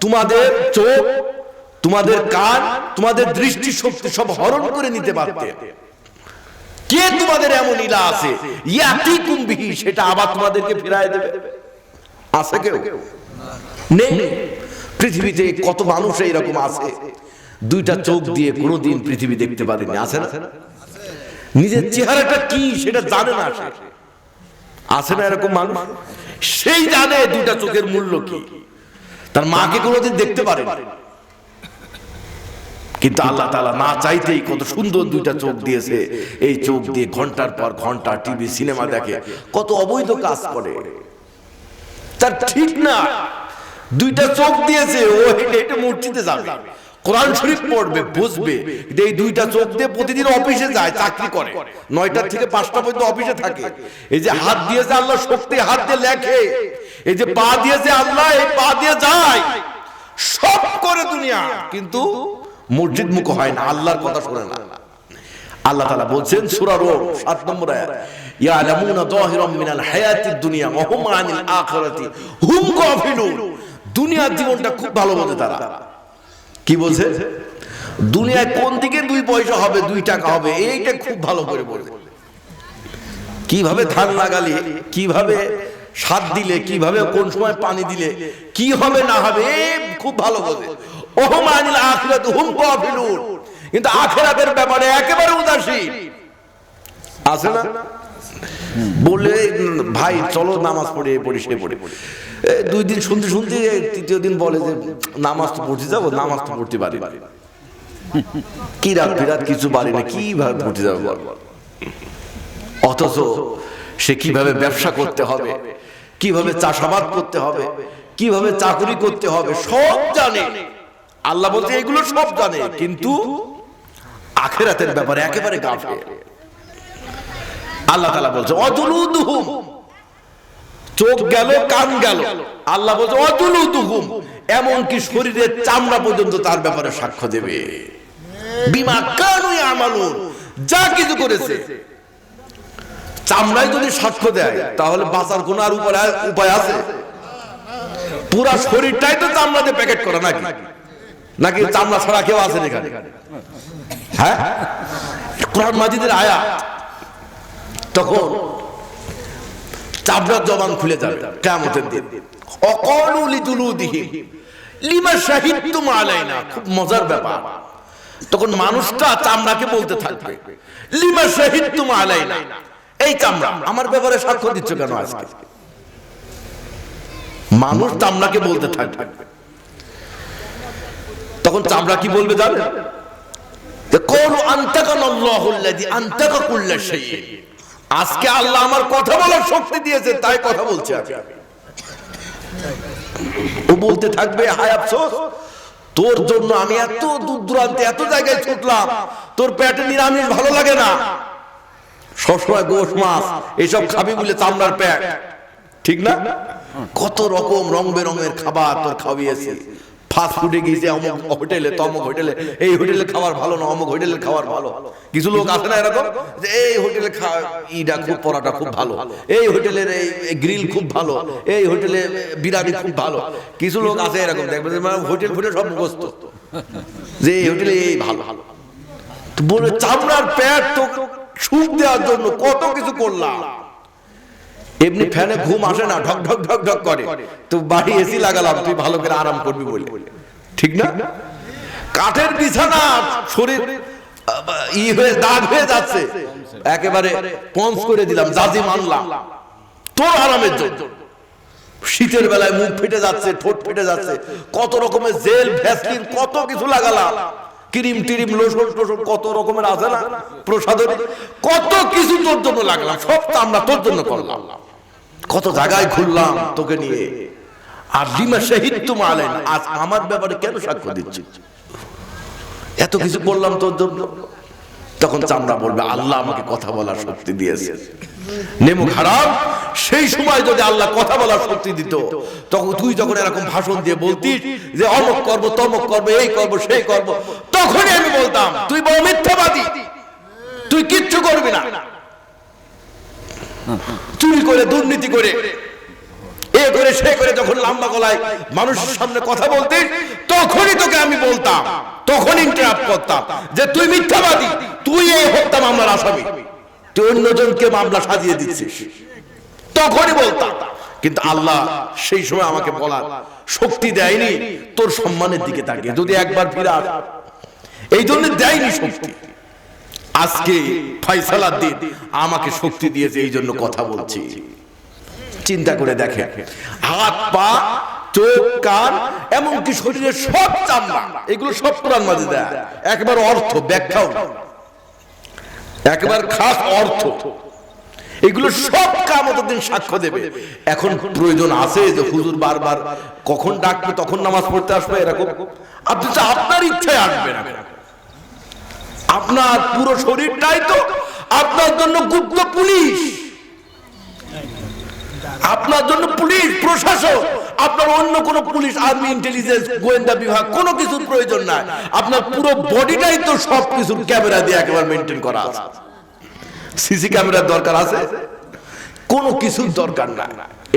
তোমাদের চোখ, তোমাদের কান, তোমাদের দৃষ্টি শক্তি সব হরণ করে নিতে পারতেন। কে তোমাদের এমন ইলা আছে ইয়াতিকুম বিহি, সেটা আবার তোমাদেরকে ফিরায় দেবে? আছে কেউ? নেই। পৃথিবীতে কত মানুষ এরকম আছে দুইটা চোখ দিয়ে কোনোদিন পৃথিবী দেখতে পারেনি, আছে না? নিজের চেহারাটা কি সেটা জানে না সে, আছে না এরকম মানুষ? সেই জানে দুইটা চোখের মূল্য কি, তার মাকে কোনোদিন দেখতে পারে না, কিন্তু আল্লাহ তাআলা না চাইতেই কত সুন্দর দুইটা চোখ দিয়েছে। এই চোখ দিয়ে ঘন্টার পর ঘন্টা টিভি সিনেমা দেখে, কত অবৈধ কাজ করে, তার ঠিক না। দুইটা চোখ দিয়েছে, ও হেঁটে মসজিদে যাবে, কোরআন শরীফ পড়বে, বুঝবে, এই দুইটা চোখ দিয়ে প্রতিদিন অফিসে যায়, চাকরি করে, 9টা থেকে 5টা পর্যন্ত অফিসে থাকে। এই যে হাত দিয়েছে আল্লাহ শক্তি, হাত দিয়ে লেখে। এই যে পা দিয়েছে আল্লাহ, এই পা দিয়ে যায়, সব করে দুনিয়া, কিন্তু মসজিদ মুখ হয় না, আল্লাহর কথা শোনে না। আল্লাহ তাআলা বলছেন সূরা রূম 7 নম্বর আয়াত, ইয়ালামুনা যাহিরাম মিনাল হায়াতিদ দুনিয়া ওয়া হুম আনিল আখিরাতি হুম গাফিলুন। দুনিয়ার জীবনটা খুব ভালো বোঝে তারা। কি বলছে? দুনিয়ায় কোন দিকে 2 পয়সা হবে, 2 টাকা হবে, এইটা খুব ভালো করে বোঝে। কিভাবে ধান লাগালে, কিভাবে সার দিলে, কিভাবে কোন সময় পানি দিলে কি হবে না হবে, খুব ভালো বোঝে। ওহুম আনিল আখিরাতি হুম গাফিলুন, কিন্তু আখিরাতের ব্যাপারে একেবারে উদাসীন, আছে না? বলে ভাই চলো নামাজ পড়ে সে পড়ে 2 দিন শুনতে শুনতে 3য় দিন বলে যে নামাজ তো পড়তে যাবো, নামাজ তো পড়তে পারি, কি রাত বিরাত কিছু পারি না, কিভাবে পড়তে যাবো বল। অথচ সে কিভাবে ব্যবসা করতে হবে, কিভাবে চাষাবাদ করতে হবে, কিভাবে চাকরি করতে হবে সব জানে। আল্লাহ বলতে এগুলো সব জানে, কিন্তু আখিরাতের ব্যাপারে একেবারে গাফেল। আল্লাহ তাআলা বলছে অজুলুদুহুম, চোখ গেল কান গেল, আল্লাহ বলছে অজুলুদুহুম, এমনকি শরীরের চামড়া পর্যন্ত তার ব্যাপারে সাক্ষ্য দেবে। বিমা কানু ইয়ামালুন, যা কিছু করেছে চামড়ায় যদি সাক্ষ্য দেয় তাহলে বাঁচার কোন আর উপায় আছে? পুরা শরীরটাই তো চামড়াতে প্যাকেট করা, নাকি নাকি চামড়া ছাড়া কেউ আছে এখানে? হ্যাঁ, কোরআন মাজিদের আয়াত। তখন চামড়ার জবান খুলে যাবে কিয়ামতের দিন। অকালু লিজুলুদিহিম লিমা শাহিদতুম আলাইনা, খুব মজার ব্যাপার। তখন মানুষটা চামড়াকে বলতে থাকবে লিমা শাহিদতুম আলাইনা, এই চামড়া আমার ব্যাপারে সাক্ষ্য দিচ্ছ কেন আজকে? মানুষ চামড়াকে বলতে থাকবে। তখন চামড়া কি বলবে জানেন? ক্বালু আনতাকানাল্লাহু আল্লাযী আনতাকা কুল্লা শাইইন, আজকে আল্লাহ আমার কথা বলার শক্তি দিয়েছে তাই কথা বলছি আমি। ও বলতে থাকবে হায় আফসোস, তোর জন্য আমি এত দূর দূরান্তে এত জায়গায় ছুটলাম, তোর পেটে নিরামিষ ভালো লাগে না, সবসময় গোশ মাছ এসব খাবি বলে চামড়ার পেট, ঠিক না? কত রকম রং বেরঙের খাবার তোর খাওয়িয়েছে, ফাস্ট ফুডে গিয়েছে অমুক হোটেলে, তমুক হোটেলে, এই হোটেলে খাবার ভালো না, অমুক হোটেলের খাবার ভালো। কিছু লোক আছে না এরকম যে এই হোটেলে ইডা খুব, পরোটা খুব ভালো, এই হোটেলের এই গ্রিল খুব ভালো, এই হোটেলে বিরিয়ানি খুব ভালো। কিছু লোক আছে এরকম, দেখবেন হোটেল ফুটে সব মুখস্থ যে এই হোটেলে এই ভালো। বলে চামড়ার পেট তো সুখ দেওয়ার জন্য কত কিছু করলাম, এমনি ফ্যানে ঘুম আসে না, ঢক ঢক ঢক ঢক করে, তো বাড়ি এসি লাগালাম তুই ভালো করে আরাম করবি বলে, ঠিক না? কাঠের বিছানা, শরীর হয়ে দাগ হয়ে যাচ্ছে, একেবারে পঞ্চ করে দিলাম, জাজি মানলাম তোর আরামের জন্য। শীতের বেলায় মুখ ফেটে যাচ্ছে, ঠোঁট ফেটে যাচ্ছে, কত রকমের জেল ভ্যাসলিন কত কিছু লাগালাম, ক্রিম টিরিম লোশন টোশন কত রকমের আছে না প্রসাদের, কত কিছু তোর জন্য লাগলাম, সব তো আমরা তোর জন্য করলাম, কত জায়গায় ঘুরলাম তোকে নিয়ে। আর লিমা শাহিদতুম আলাইনা, আজ আমার ব্যাপারে কেন সাক্ষ্য দিচ্ছিস? এত কিছু করলাম তোর জন্য। তখন চামড়া বলবে আল্লাহ আমাকে কথা বলার শক্তি দিয়েছে। নেমুক হারাম, সেই সময় যদি আল্লাহ কথা বলার শক্তি দিত, তখন তুই যখন এরকম ভাষণ দিয়ে বলতিস যে অমুক করব তমুক করব এই করব সেই করব, তখনই আমি বলতাম তুই বড় মিথ্যাবাদী, তুই কিচ্ছু করবি না। চুরি করে, দুর্নীতি করে, এ করে সে করে যখন লম্বা গলায় মানুষের সামনে কথা বলতিস, তখনই তোকে আমি বলতাম, তখন ইন্টারাপ্ট করতাম যে তুই মিথ্যাবাদী, তুই এই হত্যা মামলার আসামি, তুই অন্যজনকে মামলা সাজিয়ে দিচ্ছিস, তখনই বলতাম। কিন্তু আল্লাহ সেই সময় আমাকে বলার শক্তি দেয়নি তোর সম্মানের দিকে তাকিয়ে, যদি একবার ফিরে আস, এই জন্য দেয়নি শক্তি। আজকে ফয়সালার দিন আমাকে শক্তি দিয়েছে, এই জন্য কথা বলছি। চিন্তা করে দেখে, হাত পা চোখ কান এমনকি শরীরের সব চামড়া, এগুলো সব কোরআন মাঝে দেয়, একবার অর্থ ব্যাখ্যাও, একবার খাস অর্থ, এগুলো সব কিয়ামতের দিন সাক্ষ্য দেবে। এখন প্রয়োজন আছে যে হুজুর বারবার কখন ডাকবে তখন নামাজ পড়তে আসবে এরকম? আপনি তো আপনার ইচ্ছায় আসবেন না, আপনার পুরো শরীরটাই তো আপনার জন্য গুপ্ত পুলিশ, আপনার জন্য পুলিশ প্রশাসন, আপনার অন্য কোন পুলিশ আর্মি ইন্টেলিজেন্স গোয়েন্দা বিভাগ কোনো কিছুর প্রয়োজন নাই, আপনার পুরো বডিটাই তো সবকিছুর ক্যামেরা দিয়ে একেবারে মেইনটেইন করা আছে। সিসি ক্যামেরার দরকার আছে? কোনো কিছুর দরকার না।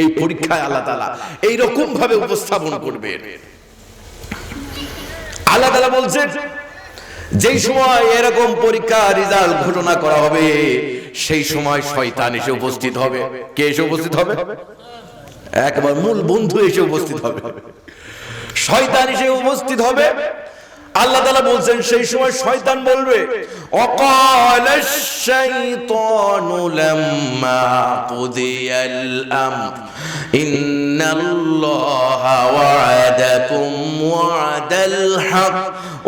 এই পরীক্ষায় আল্লাহ তাআলা এই রকম ভাবে উপস্থাপন করবেন। আল্লাহ তাআলা বলছেন যেই সময় এরকম পরীক্ষা রেজাল্ট ঘোষণা করা হবে, সেই সময় শয়তান এসে উপস্থিত হবে। কে এসে উপস্থিত হবে? একবার মূল বন্ধু এসে উপস্থিত হবে, শয়তান এসে উপস্থিত হবে। আল্লাহ তাআলা বলছেন সেই সময় শয়তান বলবে ওয়াকালাশ শাইতানু লাম্মা কুদিয়াল আমর ইন্নাল্লাহা ওয়া'আদাকুম ওয়া'দাল হক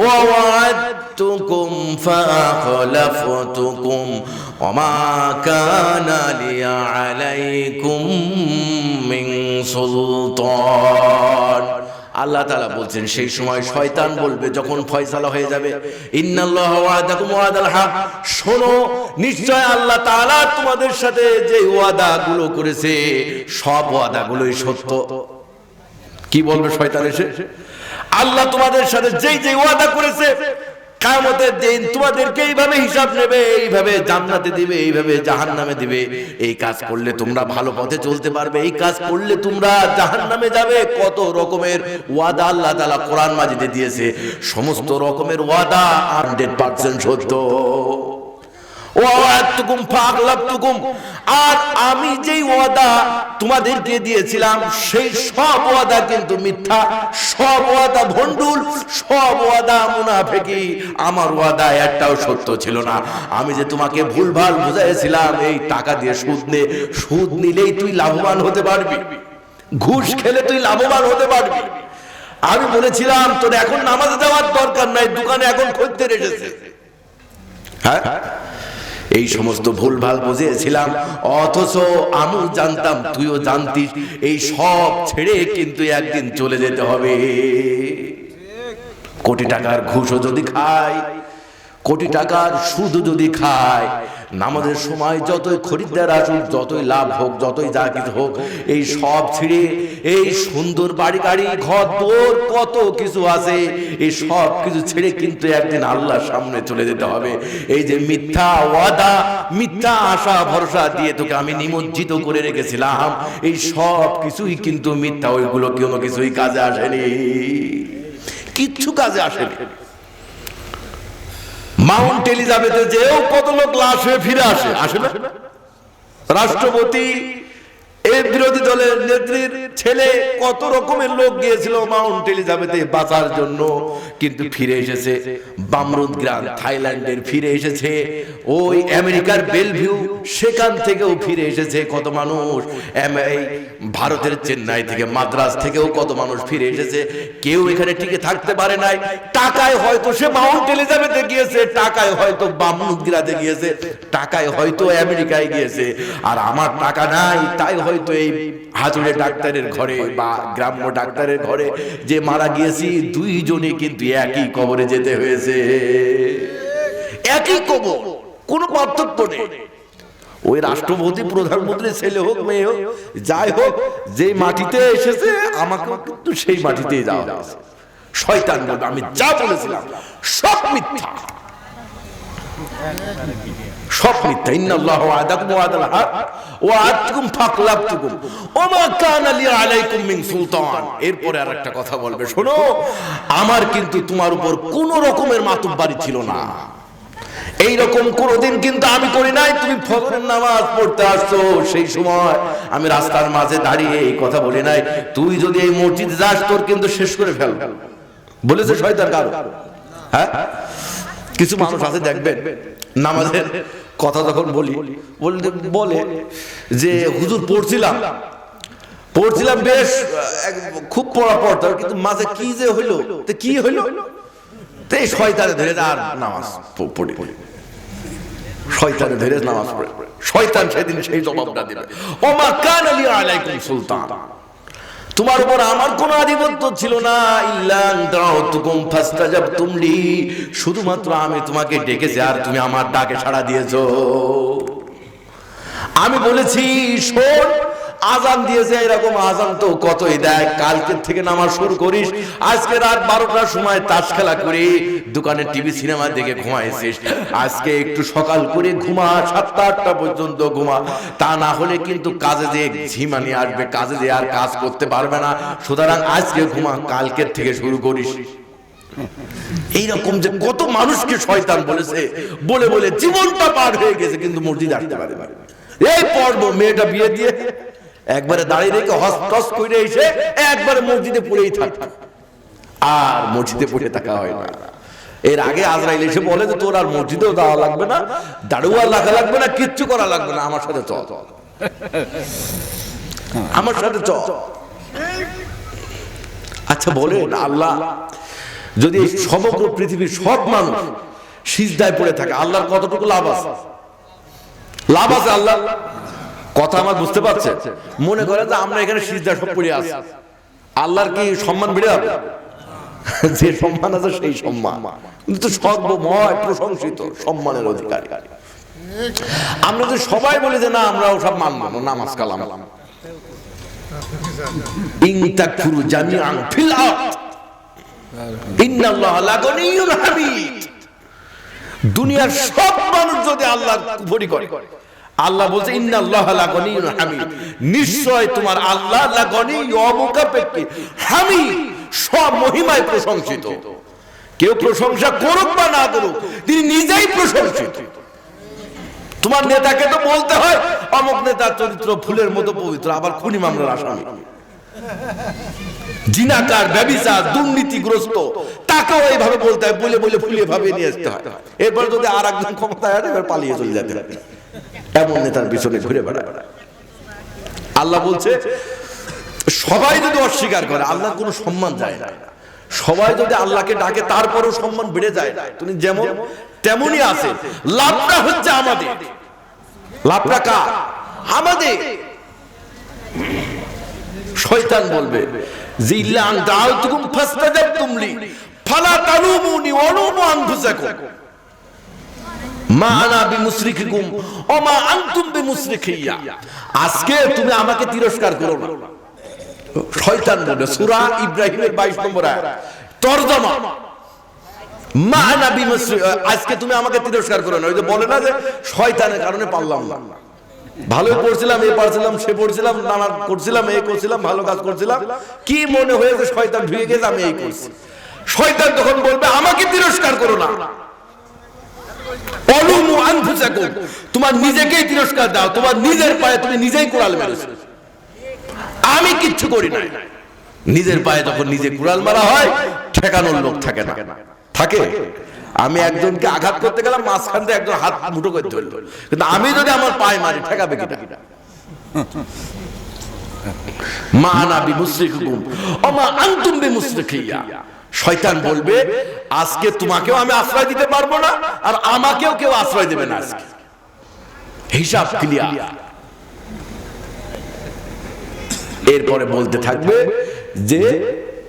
ওয়া ওয়া'আদতুকুম ফাআখলাফতুকুম ওয়া মা কানা লি আলাইকুম মিন সুলতান। আল্লাহ তাআলা বলছেন সেই সময় শয়তান বলবে যখন ফয়সালা হয়ে যাবে, ইন্নাল্লাহা ওয়াদাকুম ওয়াদাল হক, শোনো নিশ্চয় আল্লাহ তাআলা তোমাদের সাথে যে ওয়াদাগুলো করেছে সব ওয়াদাগুলোই সত্য। কি বলবে শয়তান এসে? আল্লাহ তোমাদের সাথে যেই যে ওয়াদা করেছে কিয়ামতের দিন তোমাদেরকে এইভাবে হিসাব নেবে, এইভাবে জান্নাতে দিবে, এইভাবে জাহান্নামে দিবে। এই কাজ করলে তোমরা ভালো পথে চলতে পারবে, এই কাজ করলে তোমরা জাহান্নামে যাবে। কত রকমের ওয়াদা আল্লাহ তাআলা কোরআন মাজিদে দিয়েছে, সমস্ত রকমের ওয়াদা 100% সত্য। ওয়া'আদতুকুম ফাআখলাফতুকুম, আর আমি যেই ওয়াদা তোমাদেরকে দিয়েছিলাম সেই সব ওয়াদা কিন্তু মিথ্যা, সব ওয়াদা ভণ্ডুল, সব ওয়াদা মুনাফিকি। আমার ওয়াদা একটাও সত্য ছিল না। আমি যে তোমাকে ভুলভাল বুঝাইছিলাম এই টাকা দিয়ে সুদ নিলেই তুই লাভবান হতে পারবি, ঘুষ খেলে তুই লাভবান হতে পারবি। আমি বলেছিলাম তোর এখন নামাজে যাওয়ার দরকার নাই, দোকানে এখন খদ্দের এসেছে। হ্যাঁ, এই সমস্ত ভুলভাল বুঝিয়েছিলাম, অথচ আমি জানতাম তুইও জানতিস এই সব ছেড়ে কিন্তু একদিন চলে যেতে হবে। কোটি টাকার ঘুষও যদি খায়, কোটি টাকার সুদ যদি খায়, নামাজের সময় যতই খরিদ্দার আসুক, যতই লাভ হোক, যতই যা কিছু হোক, এই সব ছেড়ে এই সুন্দর বাড়ি গাড়ি ঘর দোর কত কিছু আছে, এই সব কিছু ছেড়ে কিন্তু একদিন আল্লাহর সামনে চলে যেতে হবে। এই যে মিথ্যা ওয়াদা, মিথ্যা আশা ভরসা দিয়ে তোকে আমি নিমজ্জিত করে রেখেছিলাম, এই সব কিছুই কিন্তু মিথ্যা। ওইগুলো কোনো কিছুই কাজে আসেনি, কিচ্ছু কাজে আসেনি। মাউন্ট এলিজাবেথে যেও কত লোক লাশ হয়ে ফিরে আসে না? রাষ্ট্রপতি, এই বিরোধী দলের নেত্রীর ছেলে, কত রকমের লোক গিয়েছিল মাউন্ট এলিজাবেথে বাঁচার জন্য, কিন্তু ফিরে এসেছে। বামরুদ গ্রাম থাইল্যান্ডের ফিরে এসেছে, ওই আমেরিকার বেলভিউ সেখান থেকেও ফিরে এসেছে কত মানুষ, ভারতের চেন্নাই থেকে, মাদ্রাজ থেকেও কত মানুষ ফিরে এসেছে। কেউ এখানে টিকে থাকতে পারে নাই। টাকায় হয়তো সে মাউন্ট এলিজাবেথে গিয়েছে, টাকায় হয়তো বামরুদ গ্রামে গিয়েছে, টাকায় হয়তো আমেরিকায় গিয়েছে। আর আমার টাকা নাই, তাই হয়তো এই হাতুড়ে ডাক্তারের ঘরে বা গ্রাম্য ডাক্তারের ঘরে যে মারা গিয়েছি, দুইজনে কিন্তু একই কবরে যেতে হয়েছে, একই কবর, কোনো পার্থক্য নেই। ওই রাষ্ট্রপতি, প্রধানমন্ত্রী, ছেলে হোক মেয়ে হোক, যাই হোক, যে মাটিতে এসেছে আমাকে কিন্তু সেই মাটিতেই যাওয়া হয়েছে। শয়তান বলবে আমি যা বলেছিলাম সব মিথ্যা, সব মিথ্যা। ইন্নাল্লাহু ওয়াদাকুম ওয়াদাল হক ওয়া'আদতুকুম ফাখলাফতুকুম ওমা কানা লি আলাইকুম মিন সুলতান। এরপরে আরেকটা কথা বলবে, শোনো আমার কিন্তু তোমার উপর কোনো রকমের মাতুব্বারি ছিল না, এই রকম কোনদিন কিন্তু আমি করি নাই। তুমি ফজরের নামাজ পড়তে আসছো, সেই সময় আমি রাস্তার মাঝে দাঁড়িয়ে এই কথা বলি নাই তুই যদি এই মসজিদে যাস তোর কিন্তু শেষ করে ফেল, বলেছে শয়তান কারো? হ্যাঁ, কিছু মানুষ আছে দেখবেন নামাজের কথা যখন বলে যে হুজুর পড়ছিলাম বেশ খুব পড়া পড়তাম, কিন্তু মাঝে কি যে হইলো, তো কি হইলো, তো এই শয়তানে ধরে আর নামাজ পড়ে, শয়তানে ধরে নামাজ পড়ে। শয়তান সেদিন সেই জবাবটা দিবে, ওমা কানা লি আলাইকুম সুলতান, তোমার উপর আমার কোনো আধিপত্য ছিল না, ইল্লা দাউতুকুম ফাস্তাজাবতুম লি, শুধুমাত্র আমি তোমাকে ডেকেছি আর তুমি আমার ডাকে সাড়া দিয়েছো। আমি বলেছি শোন, আজান দিয়েছে, এরকম আজান তো কতই দেয়, কালকে থেকে নামাজ শুরু করিস, আজকে রাত 12টার সময় তাস খেলা করে দোকানে টিভি সিনেমা দেখে ঘুমাইছিস, আজকে একটু সকাল করে ঘুমা, 7টা-8টা পর্যন্ত ঘুমা, তা না হলে কিন্তু কাজে যে ঝিমানি আসবে, কাজে যে আর কাজ করতে পারবে না, সুতরাং আজকে ঘুমা, কালকের থেকে শুরু করিস। এইরকম যে কত মানুষকে শয়তান বলেছে, বলে বলে জীবনটা পার হয়ে গেছে, কিন্তু মসজিদে আসতে পারে না। এই পর্ব মেয়েটা বিয়ে দিয়ে একবারে দাঁড়িয়ে রেখে হস করে এসে একবারে মসজিদে পড়েই থাকতো, আর মসজিদে পড়ে থাকা হয় না। এর আগে আজরাইল এসে বলে যে তোর আর মসজিদেও যাওয়া লাগবে না, দাঁড়িয়ে লাগা লাগবে না, কিচ্ছু করা লাগবে না, আমার সাথে চল, আমার সাথে চল। আচ্ছা বলেন, আল্লাহ যদি সমগ্র পৃথিবীর সব মানুষ সিজদায় পড়ে থাকে, আল্লাহর কতটুকু লাভ আছে? লাভ আছে আল্লাহ? কথা আমার বুঝতে পারছেন? মনে করেন যে আমরা এখানে সিজদা সব পড়ে আছি, আল্লাহর কি সম্মান বেড়ে যাবে? যে সম্মান আছে সেই সম্মান, কিন্তু সর্বময় প্রশংসিত সম্মানের অধিকারী। আমরা যদি সবাই বলি যে না আমরা সব মানব না, নামাজ কালাম, ইন তাকফুরু জামিআন ফিল আরদ ইন্নাল্লাহা লাগানিয়্যুন হামিদ। দুনিয়ার সব মানুষ যদি আল্লাহ কুফরি করে, আল্লাহ বলছে ইন্নাল্লাহা লাগানিয়্যুন হামিদ, নিশ্চয় তোমার আল্লাহ লাগানিয়্যুন অমুকাপেক্ষী, হামিদ সব মহিমায় প্রশংসিত। কেউ প্রশংসা করুক বা না করুক, তিনি নিজেই প্রশংসিত। তোমার নেতাকে তো বলতে হয় অমুক নেতার চরিত্র ফুলের মতো পবিত্র, আবার খুনি মামলার আসামি, জিনাকার, ব্যভিচার, দুর্নীতিগ্রস্ত, তাকেও এইভাবে বলতে হয়, বলে বলে ফুলিয়ে ভাবে নিয়ে আসতে হয়। এরপর যদি আর একজন ক্ষমতায় আসে এবার পালিয়ে চলে যেতে হয়, এমন নেতার পিছনে ঘুরে বেড়ায়। আল্লাহ বলছে সবাই যদি অস্বীকার করে আল্লাহর কোনো সম্মান যায় না। সবাই যদি আল্লাহকে ডাকে তারপরও সম্মান বেড়ে যায় না। তুমি যেমন তেমনই আছে। লাভটা হচ্ছে আমাদের, লাভটা কার? আমাদের। শয়তান বলবে যে ইল্লা আন দাউতুকুম ফাস্তাজাবতুম লি ফালা তালুমুনি ওয়া লুমু আনফুসাকুম মা আনা বিমুশরিকিকুম ওয়া মা আনতুম বিমুশরিকিয়া। আজকে তুমি আমাকে তিরস্কার করো না, শয়তান বলে। সূরা ইব্রাহিমের 22 নম্বর আয়াত তরজমা, মা আনা বিমুশরিক, আজকে তুমি আমাকে তিরস্কার করো না। ওই যে বলে না যে শয়তানের কারণে পারলাম না, ভালোই পড়ছিলাম, এই পড়ছিলাম, সে পড়ছিলাম, নানা করছিলাম, এই করছিলাম, ভালো কাজ করছিলাম, কি মনে হয়েছে শয়তান ঢুকে গেছে, আমি এই করছি। শয়তান তখন বলবে আমাকে তিরস্কার করো না, অলুমু আনফুসাকুম, তোমার নিজেকেই তিরস্কার দাও, তোমার নিজের পায়ে তুমি নিজেই কুড়াল মেরেছো, আমি কিচ্ছু করি না। নিজের পায়ে যখন নিজে কুড়াল মারা হয় ঠেকানোর লোক থাকে না, থাকে? আমি একজনকে আঘাত করতে গেলাম, মাঝখান থেকে একজন হাত মুঠো করে ধরল, কিন্তু আমি যদি আমার পায়ে মারি ঠেকাবে কিনা? মা আনা বিমুশরিকুম ওয়া মা আনতুম বিমুশরিকিয়া। শয়তান বলবে আজকে তোমাকেও আমি আশ্রয় দিতে পারবো না, আর আমাকেও কেউ আশ্রয় দেবে না। আজকে হিসাব ক্লিয়ার। এরপরে বলতে থাকবে যে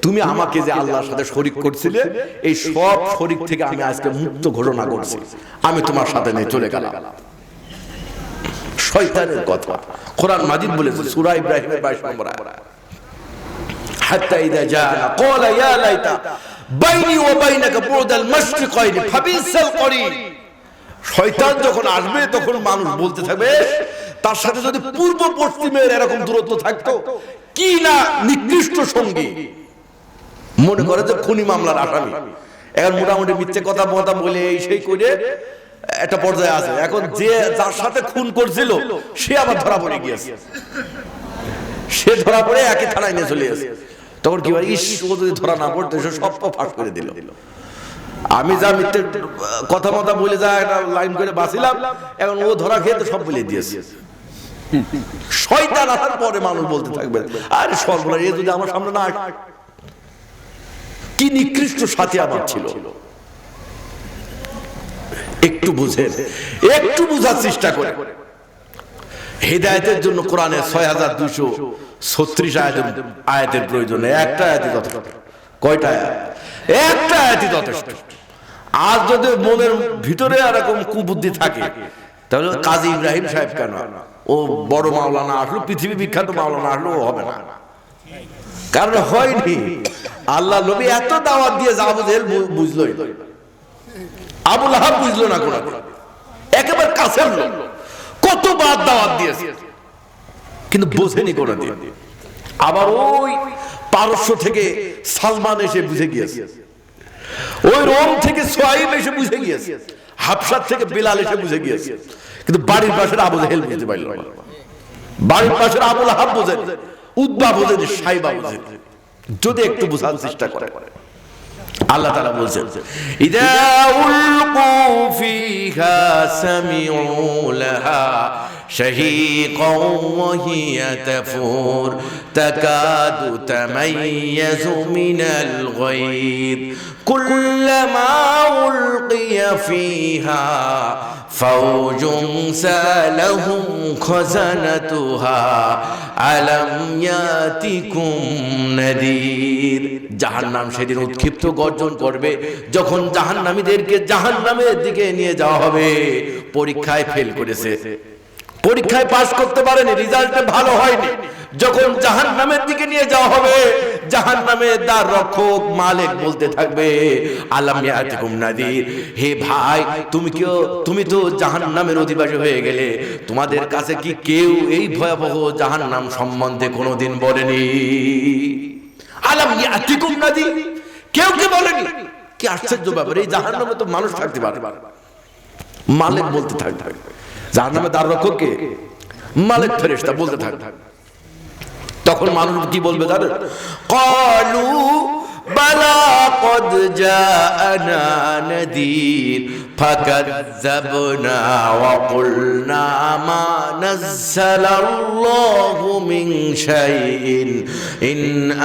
তুমি আমাকে যে আল্লাহর সাথে শরীক করছিলে, এই সব শরীক থেকে আমি আজকে মুক্ত ঘোষণা করছি, আমি তোমার সাথে নিয়ে চলে গেলাম। শয়তানের কথা কোরআন মাজিদ বলেছে সূরা ইব্রাহিমের 22 নম্বর আয়াত, হাত্তা ইযা জাআনা ক্বালা ইয়া লাইতা বাইনি ওয়া বাইনাকা বু'দাল মাশরিকাইনি ফাবিসাল করিন। শয়তান যখন আসবে তখন মানুষ বলতে থাকবে তার সাথে যদি পূর্ব পশ্চিমের এরকম দূরত্ব থাকতো, কি না নিকৃষ্ট সঙ্গী। মনে করে যে খুনি মামলার আসামি, এখন মোটামুটি মিথ্যে কথা বলে এই সেই করে একটা পর্যায়ে আছে। এখন যে যার সাথে খুন করছিল সে আবার ধরা পড়ে গিয়েছে, সে ধরা পড়ে একই থানায় নিয়ে চলে গেছে। তখন কি হয়, ইস ও যদি ধরা না পড়তো সব ফাঁস করে দিল। আমি যা মিথ্যে কথা বলে যা একটা লাইন করে বাঁচিলাম, এখন ও ধরা খেয়ে তো সব বলে দিয়েছে। শয়তান আসার পরে মানুষ বলতে থাকবে আরে সর্বনাশ, এ যদি আমার সামনে না, কি নিকৃষ্ট সাথী আমার ছিল। একটু বুঝেন, একটু বুঝার চেষ্টা করে। হিদায়াতের জন্য কোরআনে 6236 আয়াতের প্রয়োজন, একটা আয়াতই যথেষ্ট। কয়টা আয়াত? একটা আয়াতই যথেষ্ট। আর যদি মনের ভিতরে এরকম কুবুদ্ধি থাকে তাহলে কাজী ইব্রাহিম সাহেব কেন, ও বড় মাওলানা আসলো, পৃথিবী বিখ্যাত মাওলানা আসলো, ও হবে না। কারণ হয়নি, আল্লাহ নবী এত দাওয়াত দিয়ে আবু জেহেল বুঝলোই, আবু লাহাব বুঝলো না, কোন একেবারে কাছের লোক, কতবার দাওয়াত দিয়েছে কিন্তু বোঝেনি কোনদিন। আবার ওই পারস্য থেকে সালমান এসে বুঝে গিয়েছে, ওই রোম থেকে সোহাইব এসে বুঝে গিয়েছে, হাবশার থেকে বিলাল এসে বুঝে গিয়েছে, কিন্তু বাড়ির পাশের আবু জেহেল বুঝতে পারল না। বাড়ির পাশের আবু লাহাব বোঝেন, উতবা বোঝেন, সাইবা বোঝেন। যদি একটু বোঝার চেষ্টা করে, আল্লাহ তাআলা বলছেন ইদা উলকু ফিহা সামিউ লাহা شهيقا وهي تفور تكاد تميز من الغيظ كلما ألقي فيها فوج سألهم خزنتها ألم يأتكم نذير জাহান্নাম সেদিন উৎক্ষিপ্ত গর্জন করবে যখন জাহান্নামীদেরকে জাহান্নামের দিকে নিয়ে যাওয়া হবে। পরীক্ষায় ফেল করেছে, পরীক্ষায় পাস করতে পারেনি, রেজাল্টে ভালো হয়নি, যখন জাহান্নামের দিকে নিয়ে যাওয়া হবে জাহান্নামের দ্বার রক্ষক মালিক বলতে থাকবে আলাম ইয়াতিকুম নাদির, হে ভাই তুমি তো জাহান্নামের অধিবাসী হয়ে গেলে, তোমাদের কাছে কি কেউ এই ভয়াবহ জাহান্নাম সম্বন্ধে কোনোদিন বলেনি? আলাম ইয়াতিকুম নাদির, কেউ কি বলেনি? কি আশ্চর্য ব্যাপার, এই জাহান্নামে তো মানুষ থাকতে পারে। মালিক বলতে থাকবে, জাহান্নামে দ্বার রক্ষক কে? মালিক ফেরেশতা বলতে থাকবে। তখন মানুষ কি বলবে জানেন? ক্বালু বালা কদ জাআনা নাদির ফাকাযযাবনা ওয়া কুলনা মা নাযালাল্লাহু মিন শাইইন ইন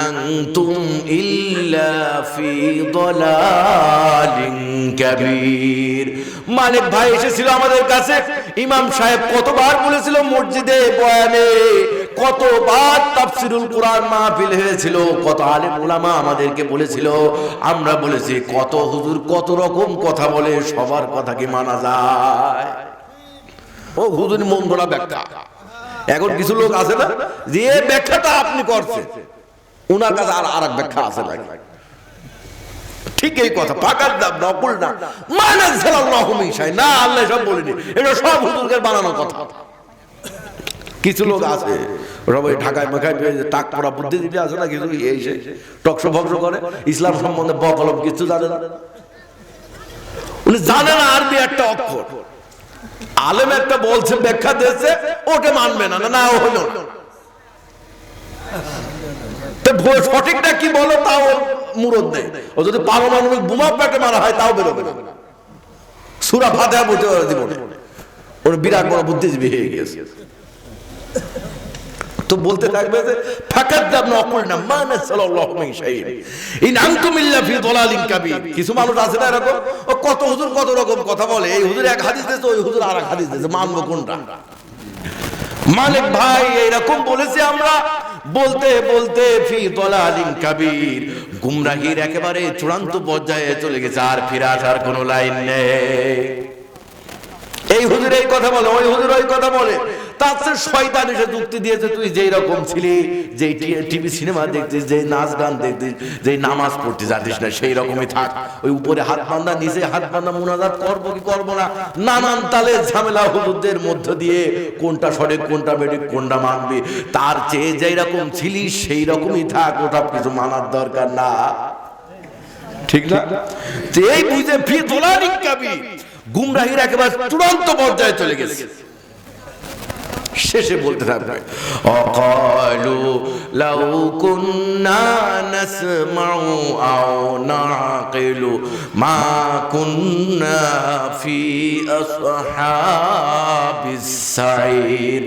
আনতুম ইল্লা ফি দালালিন কাবীর। মালিক ভাই এসেছিল আমাদের কাছে, ইমাম সাহেব কতবার বলেছিল মসজিদে বয়ানে, কতবার তাফসীরুল কুরআন মাহফিল হয়েছিল, কত আলেম উলামা আমাদেরকে বলেছিল, আমরা বলেছি কত হুজুর কত রকম কথা বলে, সবার কথা কি মানা যায়? ও হুজুর মন গড়া ব্যাখ্যা। এখন কিছু লোক আছে না যে ব্যাখ্যাটা আপনি করছেন, ওনার কাছে আর এক ব্যাখ্যা আছে না। ঠিক এই কথা, পাকার দাম নকল না, মানাযালাল্লাহু মিন শাই, না আল্লাহ সব বলেনি, এটা সব হুজুরদের বানানো কথা। কিছু লোক আছে সবাই ঢাকায় মাখায় টাক পড়া বুদ্ধিজীবী আছে না, কিছু এই টকশো ভক্স করে, ইসলাম সম্বন্ধে বকলম কিছু জানে না, উনি জানে না আরবি একটা অক্ষর, আলেম একটা বলছে ব্যাখ্যা দিয়েছে ওটা মানবে না, না হলো সঠিকটা কি বলো তাও মুরদ নেই, ও যদি পারমাণবিক বোমা পেটে মারা হয় তাও বেরোবে না, সূরা ফাতিহা বলতে পারে জীবনে, ওর বিরাট বড় বুদ্ধিজীবী হয়ে গেছে। তো বলতে থাকবে যে ফাকাদ্দাবনা ওয়াকুলনা মা নাযালাল্লাহু মিন শাইইন ইন আনতুম ইল্লা ফি দালালিন কাবীর। কিছু মানুষ আছে না এরকম, ও কত হুজুর কত রকম কথা বলে, এই হুজুর এক হাদিস দিয়েছে, ওই হুজুর আরেক হাদিস দিয়েছে, মানবো কোনটা? মালিক ভাই এরকম বলেছে আমরা, বলতে বলতে ফি দালালিন কাবীর, গুমরাহির একেবারে চূড়ান্ত পর্যায়ে চলে গেছে, আর ফিরে আসার কোনো লাইন নেই। এই হুজুর এই কথা বলে, ওই হুজুর ওই কথা বলে, তার চেয়ে শয়তান এসে যুক্তি দিয়েছে তুই যেই রকম ছিলি, যেই টিভি সিনেমা দেখতিস, যেই নাচ গান দেখতিস, যেই নামাজ পড়তে জানিস না, সেই রকমই থাক, ওই উপরে হাত বাঁধা নিচে হাত বাঁধা মুনাজাত করবো কি করবো না, নানান তালে ঝামেলা হুজুরদের মধ্য দিয়ে কোনটা সঠিক কোনটা বেঠিক কোনটা মানবি, তার চেয়ে যেই রকম ছিলি সেই রকমই থাক, ওটা কিছু মানার দরকার না, ঠিক না? এই বুঝে ফি দালালিন কাবীর, গুমরাহির একেবারে চূড়ান্ত পর্যায়ে চলে গেছে। শেষে বলতে থাকবে অকালু লাউ কুন্না নাসমাউ আও নাকিলু মা কুন্না ফি আসহাবিস সাইর।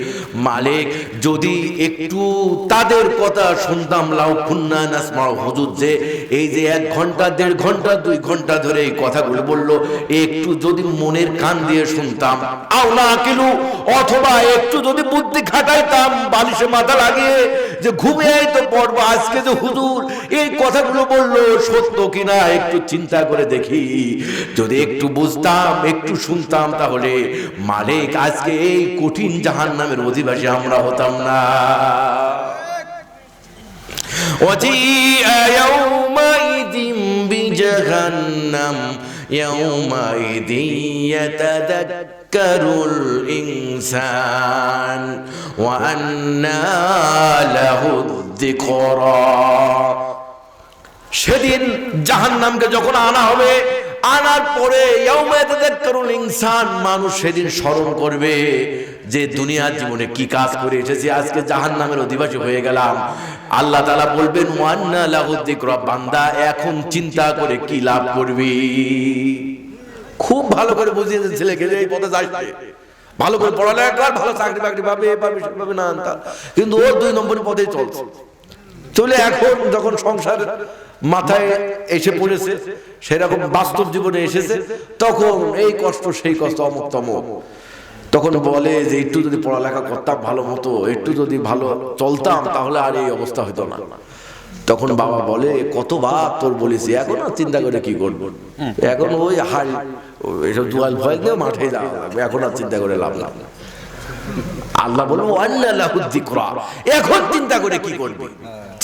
মালিক যদি একটু তাদের কথা শুনতাম, লাউ কুন্না নাসমাউ, হুজুর যে এই যে 1 ঘন্টা 1.5 ঘন্টা 2 ঘন্টা ধরে এই কথাগুলো বললো, একটু যদি মনের কান দিয়ে শুনতাম, আও নাকিলু, অথবা একটু যদি বুদ্ধি খাটাইতাম, বালিশে মাথা লাগিয়ে যে ঘুমিয়ে তো পড়বো, আজকে যে হুজুর এই কথাগুলো বললো সত্য কিনা একটু চিন্তা করে দেখি, যদি একটু বুঝতাম একটু শুনতাম, তাহলে মালিক আজকে এই কঠিন জাহান্নামের অধিবাসী আমরা হতাম না। ওয়াজিআ ইয়াউমাইদিন বিজাহান্নাম ইয়াউমাইদিন ইয়াতাযাক্কারুল ইনসান ওয়া আন্না লাহুদ যিকরা। সেদিন জাহান্নামকে যখন আনা হবে, আনার পরে ইয়াউমা ইয়াতাযাক্কারুল ইনসান, মানুষ সেদিন স্মরণ করবে যে দুনিয়ার জীবনে কি কাজ করে এসেছি, আজকে জাহান্নামের অধিবাসী হয়ে গেলাম। আল্লাহ তাআলা বলবেন ওয়া আন্না লাহুদ যিকরা, বান্দা এখন চিন্তা করে কি লাভ করবি। খুব ভালো করে বুঝিয়েছে ছেলেকে, এই পথে যাইতে ভালো করে পড়ালেখা কর, ভালো চাকরি বাকরি পাবে, পাবে না তা, কিন্তু ও 2 নম্বরের পথেই চলছে। চলে এখন যখন সংসার মাথায় এসে পড়েছে, সেরকম বাস্তব জীবনে এসেছে, তখন এই কষ্ট সেই কষ্ট, অমুক তমুক। তখন বলে যে একটু যদি পড়ালেখা করতাম ভালো মতো, একটু যদি ভালো চলতাম, তাহলে আর এই অবস্থা হতো না। তখন বাবা বলে, কতবার তোর বলেছি, এখন আর চিন্তা করে কি করবো, এখন ওই হাল এসব জুয়াল ভয় দিয়ে মাঠে যাওয়া লাগবে, এখন আর চিন্তা করে লাভ না। আল্লাহ বলবো এখন চিন্তা করে কি করবে,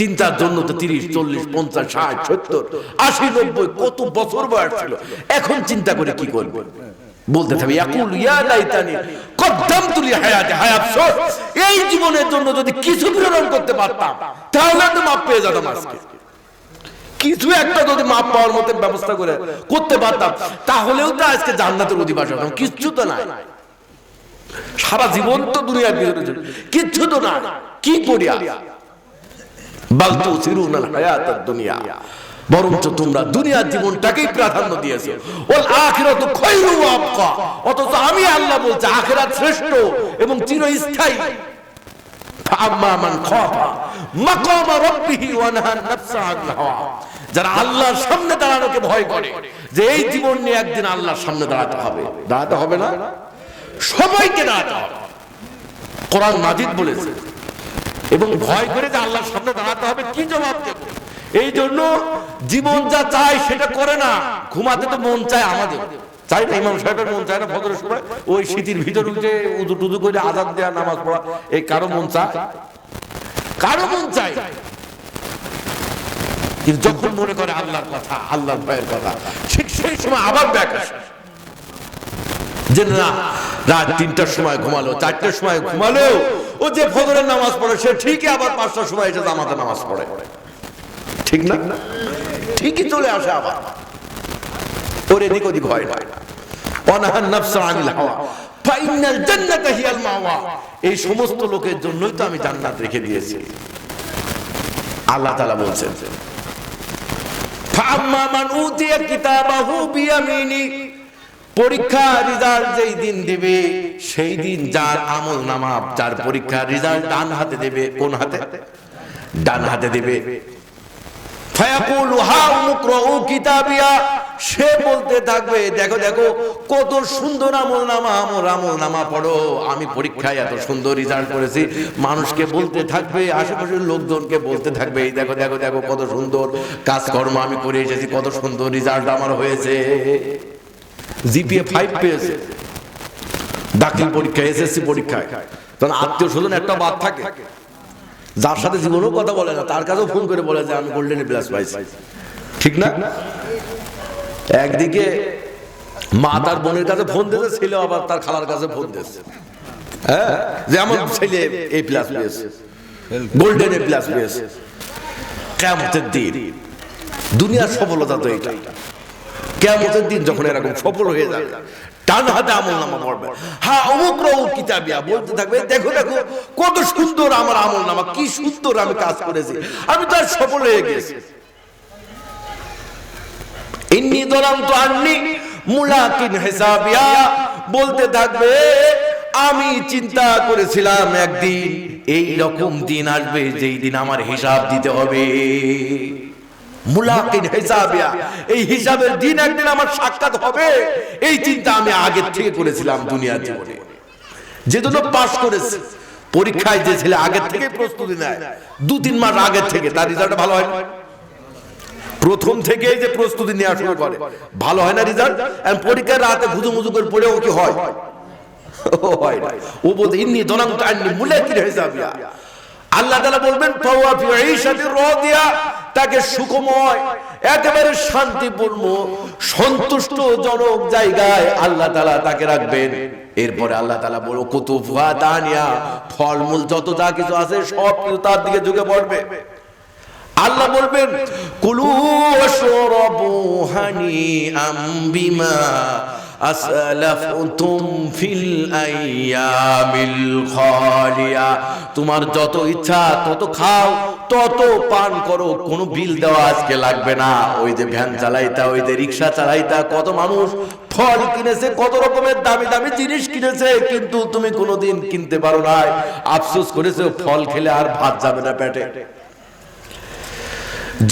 চিন্তার জন্য তো 30, 40, 50, 60, 70, 80, 90 কত বছর বয়স ছিল, এখন চিন্তা করে কি করবে। বলতে থাকবে ইয়াকুল ইয়া লাইতানি কদ্দামতু লি হায়াতি, হায় আফসোস, এই জীবনের জন্য যদি কিছু প্রেরণ করতে পারতাম, তাহলে তো মাপ পেয়ে যেতাম আজকে। কিছু একটা যদি মাপ পাওয়ার মতো ব্যবস্থা করে করতে পারতাম, তাহলেও তো আজকে জান্নাতের অধিবাসী হতাম। কিচ্ছু তো নাই, সারা জীবন তো দুনিয়ার ভিতরে কিচ্ছু তো না, কি করিয়া বাল তুসিরুনাল হায়াতাদ দুনিয়া, বরঞ্চ তোমরা দুনিয়ার জীবনটাকেই প্রাধান্য দিয়েছো। ওয়াল আখিরাতু খায়রু ওয়া আবকা, অথচ আমি আল্লাহ বলছি আখিরাত শ্রেষ্ঠ এবং চিরস্থায়ী। ফাআম্মা মান খাফা মাকাম রাব্বিহি ওয়া নাহান নাফসা আনিল হাওয়া, যারা আল্লাহর সামনে দাঁড়ানোকে ভয় করে, যে এই জীবন নিয়ে একদিন আল্লাহর সামনে দাঁড়াতে হবে, দাঁড়াতে হবে না, সবাইকে দাঁড়াতে হবে, কোরআন মাজিদ বলেছে। এবং ভয় করে যে আল্লাহর সামনে দাঁড়াতে হবে, কি জবাব দেব? এই জন্য জীবন যা চায় সেটা করে না। ঘুমাতে তো মন চায় আমাদের, চাই না? ইমাম সাহেবের মন চায় না ফজরের সময় ওই শীতের ভিতরে উঠে উদু টুদু করে আযান দেয়া, নামাজ পড়া? এই কারো মন চায়? কারো মন চায়? কিন্তু যখন মনে করে আল্লাহর কথা, আল্লাহর ভয়ের কথা, ঠিক সেই সময় আবার ব্যাক আসে যে না, রাত 3টার সময় ঘুমালো, 4টার সময় ঘুমালো, ও যে ফজরের নামাজ পড়ে সে ঠিকই আবার 5টার সময় এসে জামাতে নামাজ পড়ে, ঠিক না? ঠিকই চলে আসে আবার, ওর এদিক ওদিক হয় না। ওয়ানাহান নাফসা আনিল হাওয়া ফাইনাল জান্নাতা হিয়াল মাওয়া, এই সমস্ত লোকের জন্যই তো আমি জান্নাত রেখে দিয়েছি। আল্লাহ তাআলা বলছেন, ফাআম্মা মান উতিয়া কিতাবাহু বিয়ামিনি, পরীক্ষা রেজাল্ট যেই দিন দিবে, সেই দিন যার আমল নামা, যার পরীক্ষা রেজাল্ট ডান হাতে দেবে। কোন হাতে? ডান হাতে দেবে। ফায়াকুলু হা মুকরাউ কিতাবিয়া, সে বলতে থাকবে দেখো দেখো কত সুন্দর আমল নামা, আমার আমল নামা পড়ো, আমি পরীক্ষায় এত সুন্দর রেজাল্ট করেছি। মানুষকে বলতে থাকবে, আশেপাশের লোকজনকে বলতে থাকবে, এই দেখো দেখো দেখো কত সুন্দর কাজকর্ম আমি করে এসেছি, কত সুন্দর রেজাল্ট আমার হয়েছে। জিপিএ 5 পেয়েছে দাখিল পরীক্ষায়, এসএসসি পরীক্ষায়। তখন আত্মীয় স্বজন একটা বাদ থাকে, যার সাথে জীবনেও কথা বলে না, তার কাছেও ফোন করে বলে যে আমি গোল্ডেন প্লাস পাইছি, ঠিক না? একদিকে মা তার বোনের কাছে ফোন দিয়েছে, ছেলে আবার তার খালার কাছে ফোন দিয়েছে, হ্যাঁ, যে আমার ছেলে এ প্লাস পেয়েছে, গোল্ডেন এ প্লাস পেয়েছে। কিয়ামতের দিন দুনিয়ার সফলতা তো এটা। কিয়ামতের দিন যখন এরকম সফল হয়ে যাবে, ডান হাতে আমলনামা পড়বে, হ্যাঁ উমুকরাউ কিতাবিয়া, বলতে থাকবে দেখো দেখো কত সুন্দর আমার আমলনামা, কি সুন্দর আমি কাজ করেছি, আমি তো আর সফল হয়ে গেছি। ইন্নী যালামতু আন্নী মুলাকিন হিসাবিয়া, বলতে থাকবে আমি চিন্তা করেছিলাম একদিন এই রকম দিন আসবে যেই দিন আমার হিসাব দিতে হবে। মুলাকিন হিসাবিয়া, এই হিসাবের দিন একদিন আমার সাক্ষাৎ হবে, এই চিন্তা আমি আগে থেকে করেছিলাম দুনিয়ার জীবনে। যে জন্য পাস করেছে পরীক্ষায়, যে ছেলে আগে থেকে প্রস্তুতি নেয় 2-3 মাস আগে থেকে, তার রেজাল্ট ভালো হয় না। প্রথম থেকে যে প্রস্তুতি নেওয়া শুরু করে, ভালো হয় না রেজাল্ট। আর পরীক্ষার রাতে ঘুজুমুজু করে পড়েও কি হয়? হয় না। ও বলতে ইন্নী যালামতু আন্নী মুলাকিন হিসাবিয়া, আল্লাহ তাআলা বলবেন ফাওয়া ফি ঈশাতির রাদিয়া, তাকে সুখময় একেবারে শান্তিপূর্ণ সন্তুষ্টজনক জায়গায় আল্লাহ তাআলা তাকে রাখবেন। এরপরে আল্লাহ তাআলা বলল কুতুফা দানিয়া, ফলমূল যত যা কিছু আছে সব কিছু তার দিকে ঝুঁকে পড়বে। আল্লাহ বলবেন কুলু ওয়াশরাবু হানিআম বিমা আসলাফতুম ফিল আইয়ামিল খালিয়া, তোমার যত ইচ্ছা তত খাও, তত পান করো, কোনো বিল দেওয়া আজকে লাগবে না। ওই যে ভ্যান চালাইতা, ওই যে রিকশা চালাইতা, কত মানুষ ফল কিনেছে, কত রকমের দামি দামি জিনিস কিনেছে, কিন্তু তুমি কোনোদিন কিনতে পারো নাই। আফসোস করেছে ফল খেলে আর ভাত যাবে না পেটে।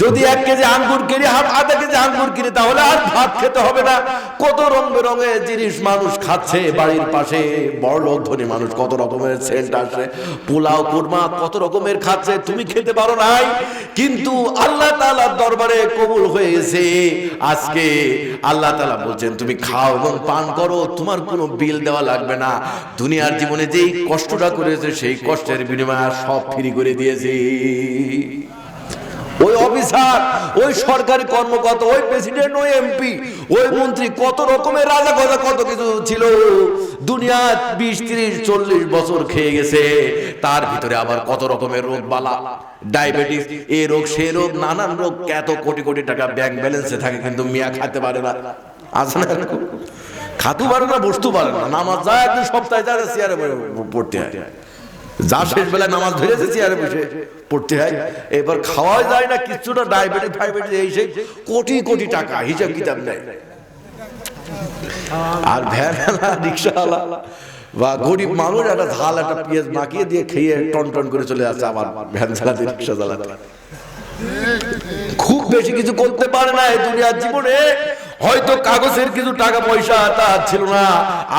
যদি 1 কেজি আঙ্গুর কিনে, আধা কেজি আঙ্গুর কিনে, তাহলে আর ভাত খেতে হবে না। কত রং বেরঙের জিনিস মানুষ খাচ্ছে, বাড়ির পাশে বড় লোক ধনী মানুষ কত রকমের সেন্ট আসে, পোলাও কুরমা কত রকমের খাচ্ছে, তুমি খেতে পারো নাই। কিন্তু আল্লাহ তাআলার দরবারে কবুল হয়ে গেছে। আজকে আল্লাহ তাআলা বলছেন তুমি খাও এবং পান করো, তোমার কোনো বিল দেওয়া লাগবে না। দুনিয়ার জীবনে যেই কষ্টটা করেছে সেই কষ্টের বিনিময়ে সব ফ্রি করে দিয়েছি। ওই অফিসার, ওই সরকারি কর্মকর্তা, ওই প্রেসিডেন্ট, ওই এমপি, ওই মন্ত্রী, কত রকমের রাজা গজা কত কিছু ছিল, দুনিয়া 20, 30, 40 বছর খেয়ে গেছে। তার ভিতরে আবার কত রকমের রোগ বালা, ডায়াবেটিস, এই রোগ সে রোগ, নানান রোগ, এত কোটি কোটি টাকা ব্যাংক ব্যালেন্সে থাকে, কিন্তু মিয়া খাতে পারে না। আছে না? খাতে পারে না, বসতে পারে না। নামাজ যায় একদিন সপ্তাহে যায়, চেয়ারে পড়তে হয়। যা শেষ বেলায় নামাজ ধরেছে চেয়ারে বসে পড়তে হয়। এবার খাওয়া যায় না কিছুটা, ডায়াবেটিস ফাইবেটিস এই সেই কোটি কোটি টাকা, হিসাব কিতাব নেই। আর ভ্যানওয়ালা, রিক্সাওয়ালা বা গরিব মানুষ একটা ঝাল একটা পেঁয়াজ মাখিয়ে দিয়ে খেয়ে টন টন করে চলে যাচ্ছে আবার ভ্যান চালাতে, রিক্সা চালাতে। খুব বেশি কিছু করতে পারে না এই দুনিয়ার জীবনে। হয়তো কাগজের কিছু টাকা পয়সা তার ছিল না।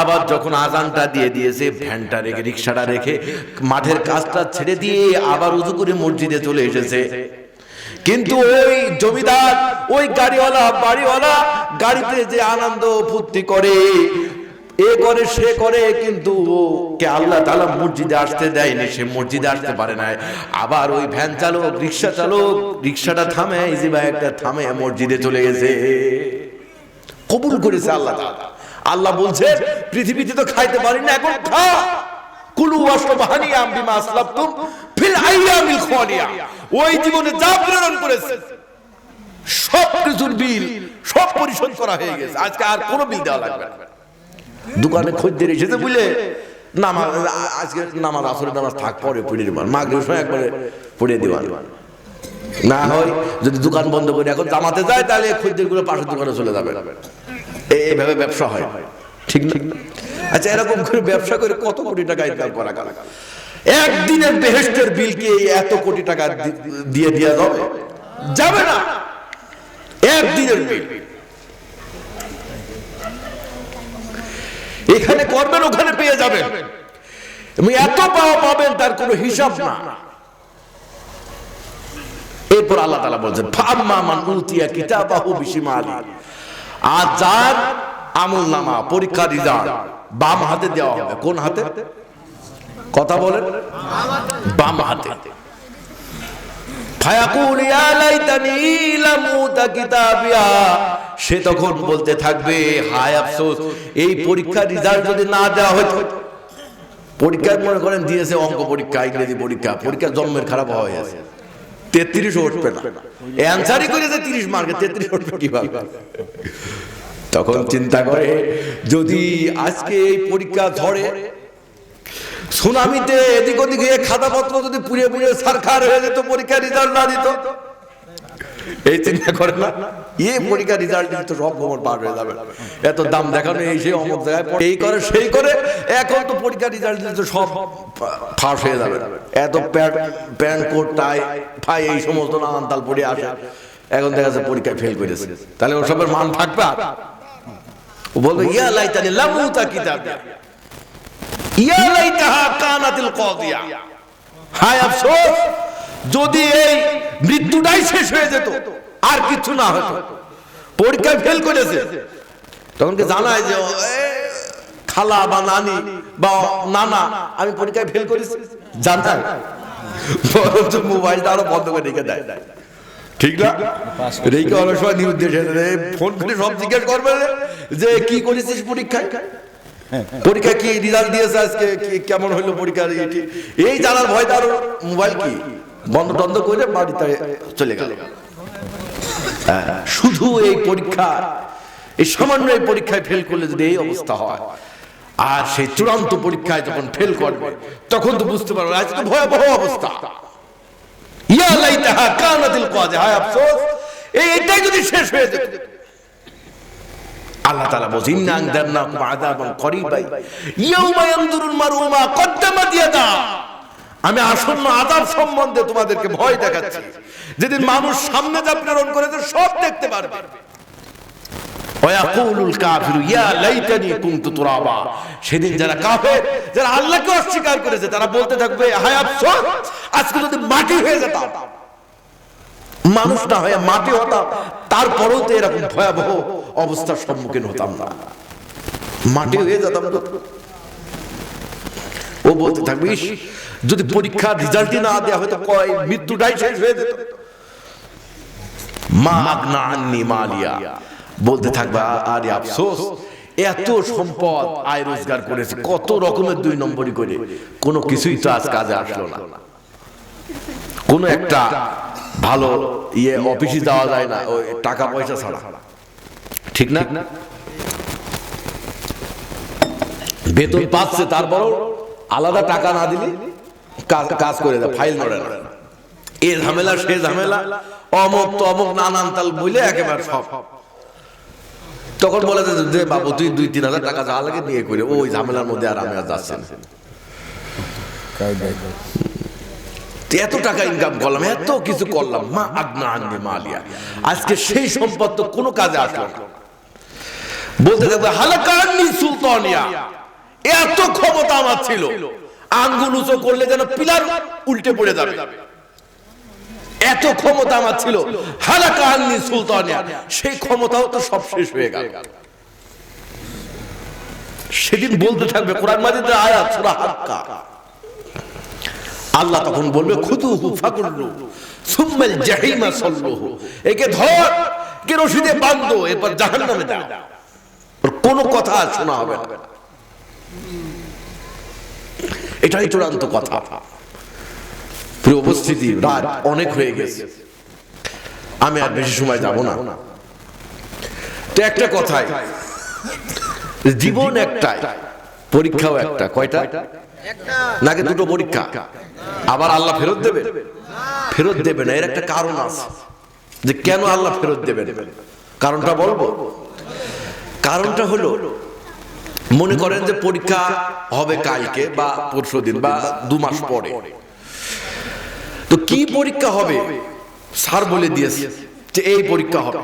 আবার যখন আজানটা দিয়ে দিয়েছে, ভ্যানটা রেখে, রিক্সাটা রেখে, মাঠের কাজটা ছেড়ে দিয়ে আবার উজু করে মসজিদে চলে এসেছে। কিন্তু ওই জমিদার, ওই গাড়িওয়ালা, বাড়িওয়ালা, গাড়িতে যে আনন্দ ফুর্তি করে, এ করে সে করে, কিন্তু কে আল্লাহ তাআলা মসজিদে আসতে দেয়নি, সে মসজিদে আসতে পারে না। আবার ওই ভ্যান চালক, রিক্সা চালক, রিক্সাটা থামে, ইজি বাইকটা থামে, মসজিদে চলে গেছে। কবুল করেছে আল্লাহ তাআলা। আল্লাহ বলছে পৃথিবীতে তো খাইতে পারি না, এখন খা। কুলু ওয়াশরাবু হানিয়াম বিমা আসলাফতুম ফিল আইয়ামিল খালিয়া। ওই জীবনে যা প্রেরণ করেছে সব কিছুর বিল সব পরিশোধ করা হয়ে গেছে। আজকে আর কোনো বিল দেওয়া লাগবে না। দোকানে খদ্দের এসেছে বলে নামাজ, আজকে নামাজ, আসরের নামাজ থাক, পরে পড়ে দিবান, মাগরিবের সময় একবারে পড়ে দিবান। না হয় যদি দোকান বন্ধ করে এখন জামাতে যায়, তাহলে খদ্দের গুলো পাশের দোকানে চলে যাবে। এইভাবে ব্যবসা হয়, ঠিক না? আচ্ছা, এরকম করে ব্যবসা করে কত কোটি টাকা ইনকাম করা গেল। একদিনের বেহেশতের বিল কি এত কোটি টাকা দিয়ে দেওয়া যাবে? যাবে না। একদিনের বিল এখানে করবেন, ওখানে পেয়ে যাবেন, এত পাওয়া পাবেন তার কোনো হিসাব না। এরপর আল্লাহ তাআলা বলছেন ফাম্মা মান উতিয়া কিতাবাহু বিশিমালি। আর যার আমলনামা, পরীক্ষার রেজাল্ট বাম হাতে দেওয়া হবে। কোন হাতে? কথা বলেন, বাম হাতে। ফায়াকুল ইয়া লাইতানি লাম উতা কিতাবিয়া। সে তখন বলতে থাকবে হায় আফসোস, এই পরীক্ষার রেজাল্ট যদি না দেওয়া হতো। পরীক্ষায় মনে করেন দিয়েছে অঙ্ক পরীক্ষা, ইংরেজি পরীক্ষা, পরীক্ষা জন্মের খারাপ হয়ে গেছে, 33 উঠবে না, অ্যানসারই করেছে 30 মার্কে, 33 উঠবে কিভাবে? তখন চিন্তা করে যদি আজকে এই পরীক্ষা ধরে, সুনামিতে এদিক ওদিক হয়ে খাতাপত্র যদি পুড়ে পুড়ে সারখার হয়ে যেত, পরীক্ষার রেজাল্ট না দিত, এই চিন্তা করে না এই পরীক্ষার রেজাল্ট দিত, সব খবর পার হয়ে যাবে, এত দাম দেখানো, এই সেই অমুক জায়গায় এই করে সেই করে, এখন তো পরীক্ষার রেজাল্ট দিত সব ফাঁস হয়ে যাবে। এত প্যান্ট কোট টাই ফাই এই সমস্ত নানান তাল পড়ে আসে, এখন দেখা যাচ্ছে পরীক্ষায় ফেল করেছে, তাহলে ওসবের মান থাকবে? ও বলবে ইয়া লাইতানি লাম উতা কিতাবিয়া ইয়া লাইতাহা কানাতিল কাদিয়া। হায় আফসোস, যদি এই মৃত্যুটাই শেষ হয়ে যেত, আর কিছু না হতো, পরীক্ষায় ফেল করেছে, তখন কি জানায় যে খালা বা নানি বা নানা আমি পরীক্ষায় ফেল করেছি? জানায়? বরঞ্চ মোবাইলটা আরো বন্ধ করে রেখে দেয়, ঠিক না? রেখে অনেক সময় নিরুদ্দেশে ফোন করে সব জিজ্ঞেস করবে যে কি করেছিস পরীক্ষায়, পরীক্ষা কি রেজাল্ট দিয়েছে, আজকে কেমন হইলো পরীক্ষা, এই জানার ভয় তার মোবাইল কি বন্ধ টন্ধ করে বাড়িতে চলে গেল। শুধু এই পরীক্ষা, এই সামান্য এই পরীক্ষায় ফেল করলে যদি এই অবস্থা হয়, আর সেই চূড়ান্ত পরীক্ষায় যখন ফেল করবে, তখন তো বুঝতে পারবে আজকে ভয়াবহ অবস্থা। ইয়া লাইতাহা কানাতিল কাদিয়া, হায় আফসোস, এইটাই যদি শেষ হয়ে যেত, আল্লাহ তাআলা বলেন ইন্না আনজারনাকুম আযাবান করিবা ইয়াউমা ইয়ানজুরুল মারউ মা কদ্দামাত ইয়াদা। আমি আসন্ন আযাব সম্বন্ধে তোমাদেরকে ভয় দেখাচ্ছি, যেদিন মানুষ সামনে যা প্রেরণ করেছে সব দেখতে পারবে। ওয়ায়াকুলুল কাফিরু ইয়া লাইতানি কুনতু তুরাবা। সেদিন যারা কাফের, যারা আল্লাহকে অস্বীকার করেছে, তারা বলতে থাকবে হায় আফসোস, আজকে যদি মাটি হয়ে যেতাম, মানুষ না হয়ে মাটি হতাম, তারপরেও তো এরকম ভয়াবহ অবস্থার সম্মুখীন হতাম না, মাটি হয়ে যেতাম তো। ও বলতে থাকবে যদি পরীক্ষার রেজাল্টই না দেওয়া হয়তো কয় মৃত্যুটাই শেষ হয়ে যেত। মা আগনা আন্নি মালিয়া, বলতে থাকবে আরে আফসোস, এত সম্পদ আয় রোজগার করেছে, কত রকমের দুই নম্বরই করে, কোনো কিছুই তো আজ কাজে আসলো না। কোন একটা ভালো অফিসে যাওয়া যায় না ওই টাকা পয়সা ছাড়া, ঠিক না? বেতন পাচ্ছে, তারপরও আলাদা টাকা না দিলে কাজ করে দেয়, ফাইল নড়ে না, এ ঝামেলা সে ঝামেলা, অমুক তো অমুক নানান তাল বলে একেবারে সব। তখন বলে যে বাবু তুই 2-3 হাজার টাকা যা লাগে নিয়ে করে, ওই ঝামেলার মধ্যে আর আমি আর যাচ্ছি না। এত টাকা ইনকাম করলাম, এত কিছু করলাম, মা আগনা আন্নি মালিয়া, আজকে সেই সম্পদ তো কোনো কাজে আসলো না। বলতে থাকবে হালাকা আন্নি সুলতানিয়া, এত ক্ষমতা আমার ছিল, আঙ্গুল উঁচু করলে যেন পিলার উল্টে পড়ে যাবে, এত ক্ষমতা আমার ছিল। হালাকা আন্নি সুলতানিয়া, সেই ক্ষমতাও তো সব শেষ হয়ে গেল। সেদিন বলতে থাকবে কোরআন মাজিদের আয়াত সূরা হাক্কা, আল্লাহ তখন বলবে খুযুহু ফাকুল্লু সুম্মাল জাহিমা সাল্লুহু, একে ধর, কে রশিদে বাঁধো, এরপর জাহান্নামে দাও, ওর কোনো কথা শোনা হবে না। এটাই চূড়ান্ত কথা। প্রিয় উপস্থিতি, রাত অনেক হয়ে গেছে, আমি আর বেশি সময় যাব না। তো একটা কথাই, জীবন একটাই, পরীক্ষাও একটা। কয়টা? নাকি দুটো পরীক্ষা? আবার আল্লাহ ফেরত দেবে? ফেরত দেবে না। এর একটা কারণ আছে, যে কেন আল্লাহ ফেরত দেবে। কারণটা বলবো। কারণটা হলো, মনে করেন যে পরীক্ষা হবে কালকে বা পরশুদিন বা 2 মাস পরে, তো কি পরীক্ষা হবে স্যার বলে দিয়েছে যে এই পরীক্ষা হবে,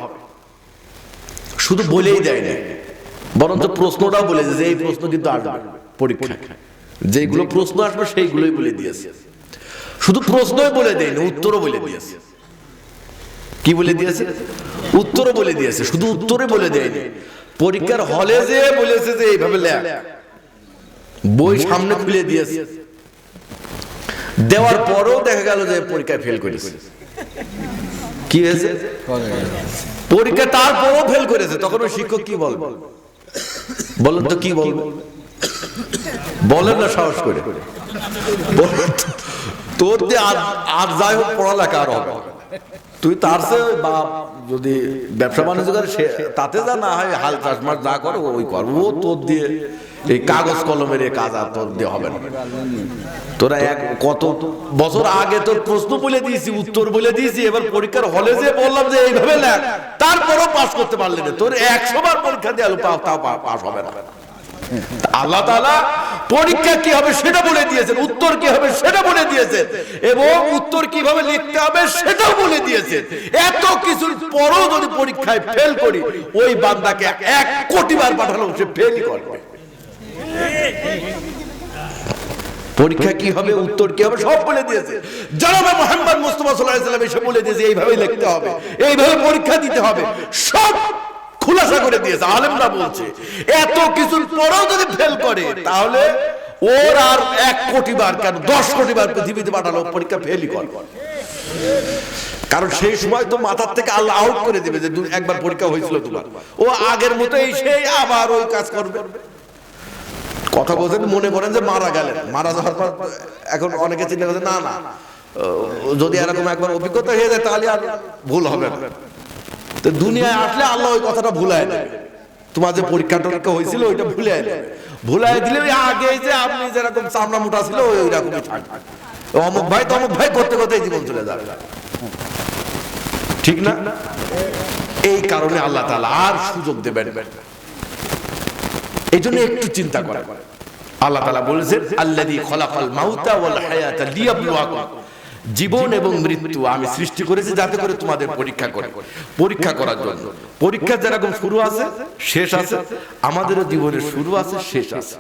শুধু বলেই দেয় না, বরঞ্চ প্রশ্নটাও বলে যে এই প্রশ্ন কিন্তু আসবে পরীক্ষায়, যেগুলো প্রশ্ন আসবে সেইগুলোই বলে দিয়েছে। শুধু প্রশ্নই বলে দেয়নি, উত্তরও বলে দিয়েছে। কি বলে দিয়েছে? উত্তরও বলে দিয়েছে। শুধু উত্তরে বলে দেয়নি, পরীক্ষার হলে যে বলেছে যে এইভাবে লেখ, বই সামনে খুলে দিয়েছে। দেওয়ার পরেও দেখা গেল যে পরীক্ষায় ফেল করেছে। কি হয়েছে? পরীক্ষা তারপরেও ফেল করেছে। তখন ওই শিক্ষক কি বলবে? বলেন তো কি বলবে? বলেন না সাহস করে, তোর দিয়ে আর যাই হোক পড়ালেখা আর হবে, তুই তার চেয়ে বাপ যদি ব্যবসা বাণিজ্য করে সে তাতে যা, না হয় হাল চাষ মাস যা করো ওই কর, ও তোর দিয়ে এই কাগজ কলমের এই কাজ আর তোর দিয়ে হবে না। তোরা কত বছর আগে তোর প্রশ্ন বলে দিয়েছি, উত্তর বলে দিয়েছি, এবার পরীক্ষার হলে যে বললাম যে এইভাবে লেখ, তারপরও পাস করতে পারলি না। তোর 100 বার পরীক্ষা দিয়ে তাও পাস হবে না। আল্লাহ তাআলা পরীক্ষা কি হবে সেটা বলে দিয়েছেন, উত্তর কি হবে সেটা বলে দিয়েছেন, এবং উত্তর কিভাবে লিখতে হবে সেটাও বলে দিয়েছেন। এত কিছুর পরও যদি পরীক্ষায় ফেল করি, ওই বান্দাকে 1 কোটি বার পাঠালো সে ফেলই করবে। পরীক্ষা কি হবে, উত্তর কি হবে সব বলে দিয়েছে। জনাব মুহাম্মদ মুস্তাফা সাল্লাল্লাহু আলাইহি ওয়াসাল্লাম এসে বলে দিয়েছে এইভাবেই লিখতে হবে, এইভাবে পরীক্ষা দিতে হবে, সব খুলাসা করে দিয়েছে। আলেমরা বলছে এত কিছুর পরেও যদি ফেল করে, তাহলে ওর আর 1 কোটি বার কেন 10 কোটি বার পৃথিবীতে পাঠালো পরীক্ষা ফেলই করবে। কারণ সেই সময় তো মাথার থেকে আল্লাহ আউট করে দেবে যে একবার পরীক্ষা হয়েছিল তোমার, ও আগের মতোই সেই আবার ওই কাজ করবে। কথা বলছেন, মনে করেন যে মারা গেলেন, মারা যাওয়ার পর এখন অনেকে চিন্তা করছে না না যদি এরকম একবার অভিজ্ঞতা হয়ে যায় তাহলে আর ভুল হবে না। তো দুনিয়ায় আসলে আল্লাহ ওই কথাটা ভুলায় দেবে, তোমার যে পরীক্ষা টরীক্ষা হয়েছিল ওইটা ভুলায় দেবে। ভুলায় দিলে ওই আগে যে আপনি যেরকম চামড়া মোটা ছিল ওই রকমই থাকবে, অমুক ভাই তমুক ভাই করতে করতে জীবন চলে যাবে, ঠিক না? এই কারণে আল্লাহ তাআলা আর সুযোগ দেবেন এই জন্য একটু চিন্তা করেন। আল্লাহ তাআলা বলেছেন আল্লাযী খলাকাল মাউতা ওয়াল হায়াতা লিয়াবলুয়াকুম, জীবন এবং মৃত্যু আমি সৃষ্টি করেছি যাতে করে তোমাদের পরীক্ষা করার জন্য। পরীক্ষা যেরকম শুরু আছে শেষ আছে, আমাদেরও জীবনের শুরু আছে শেষ আছে।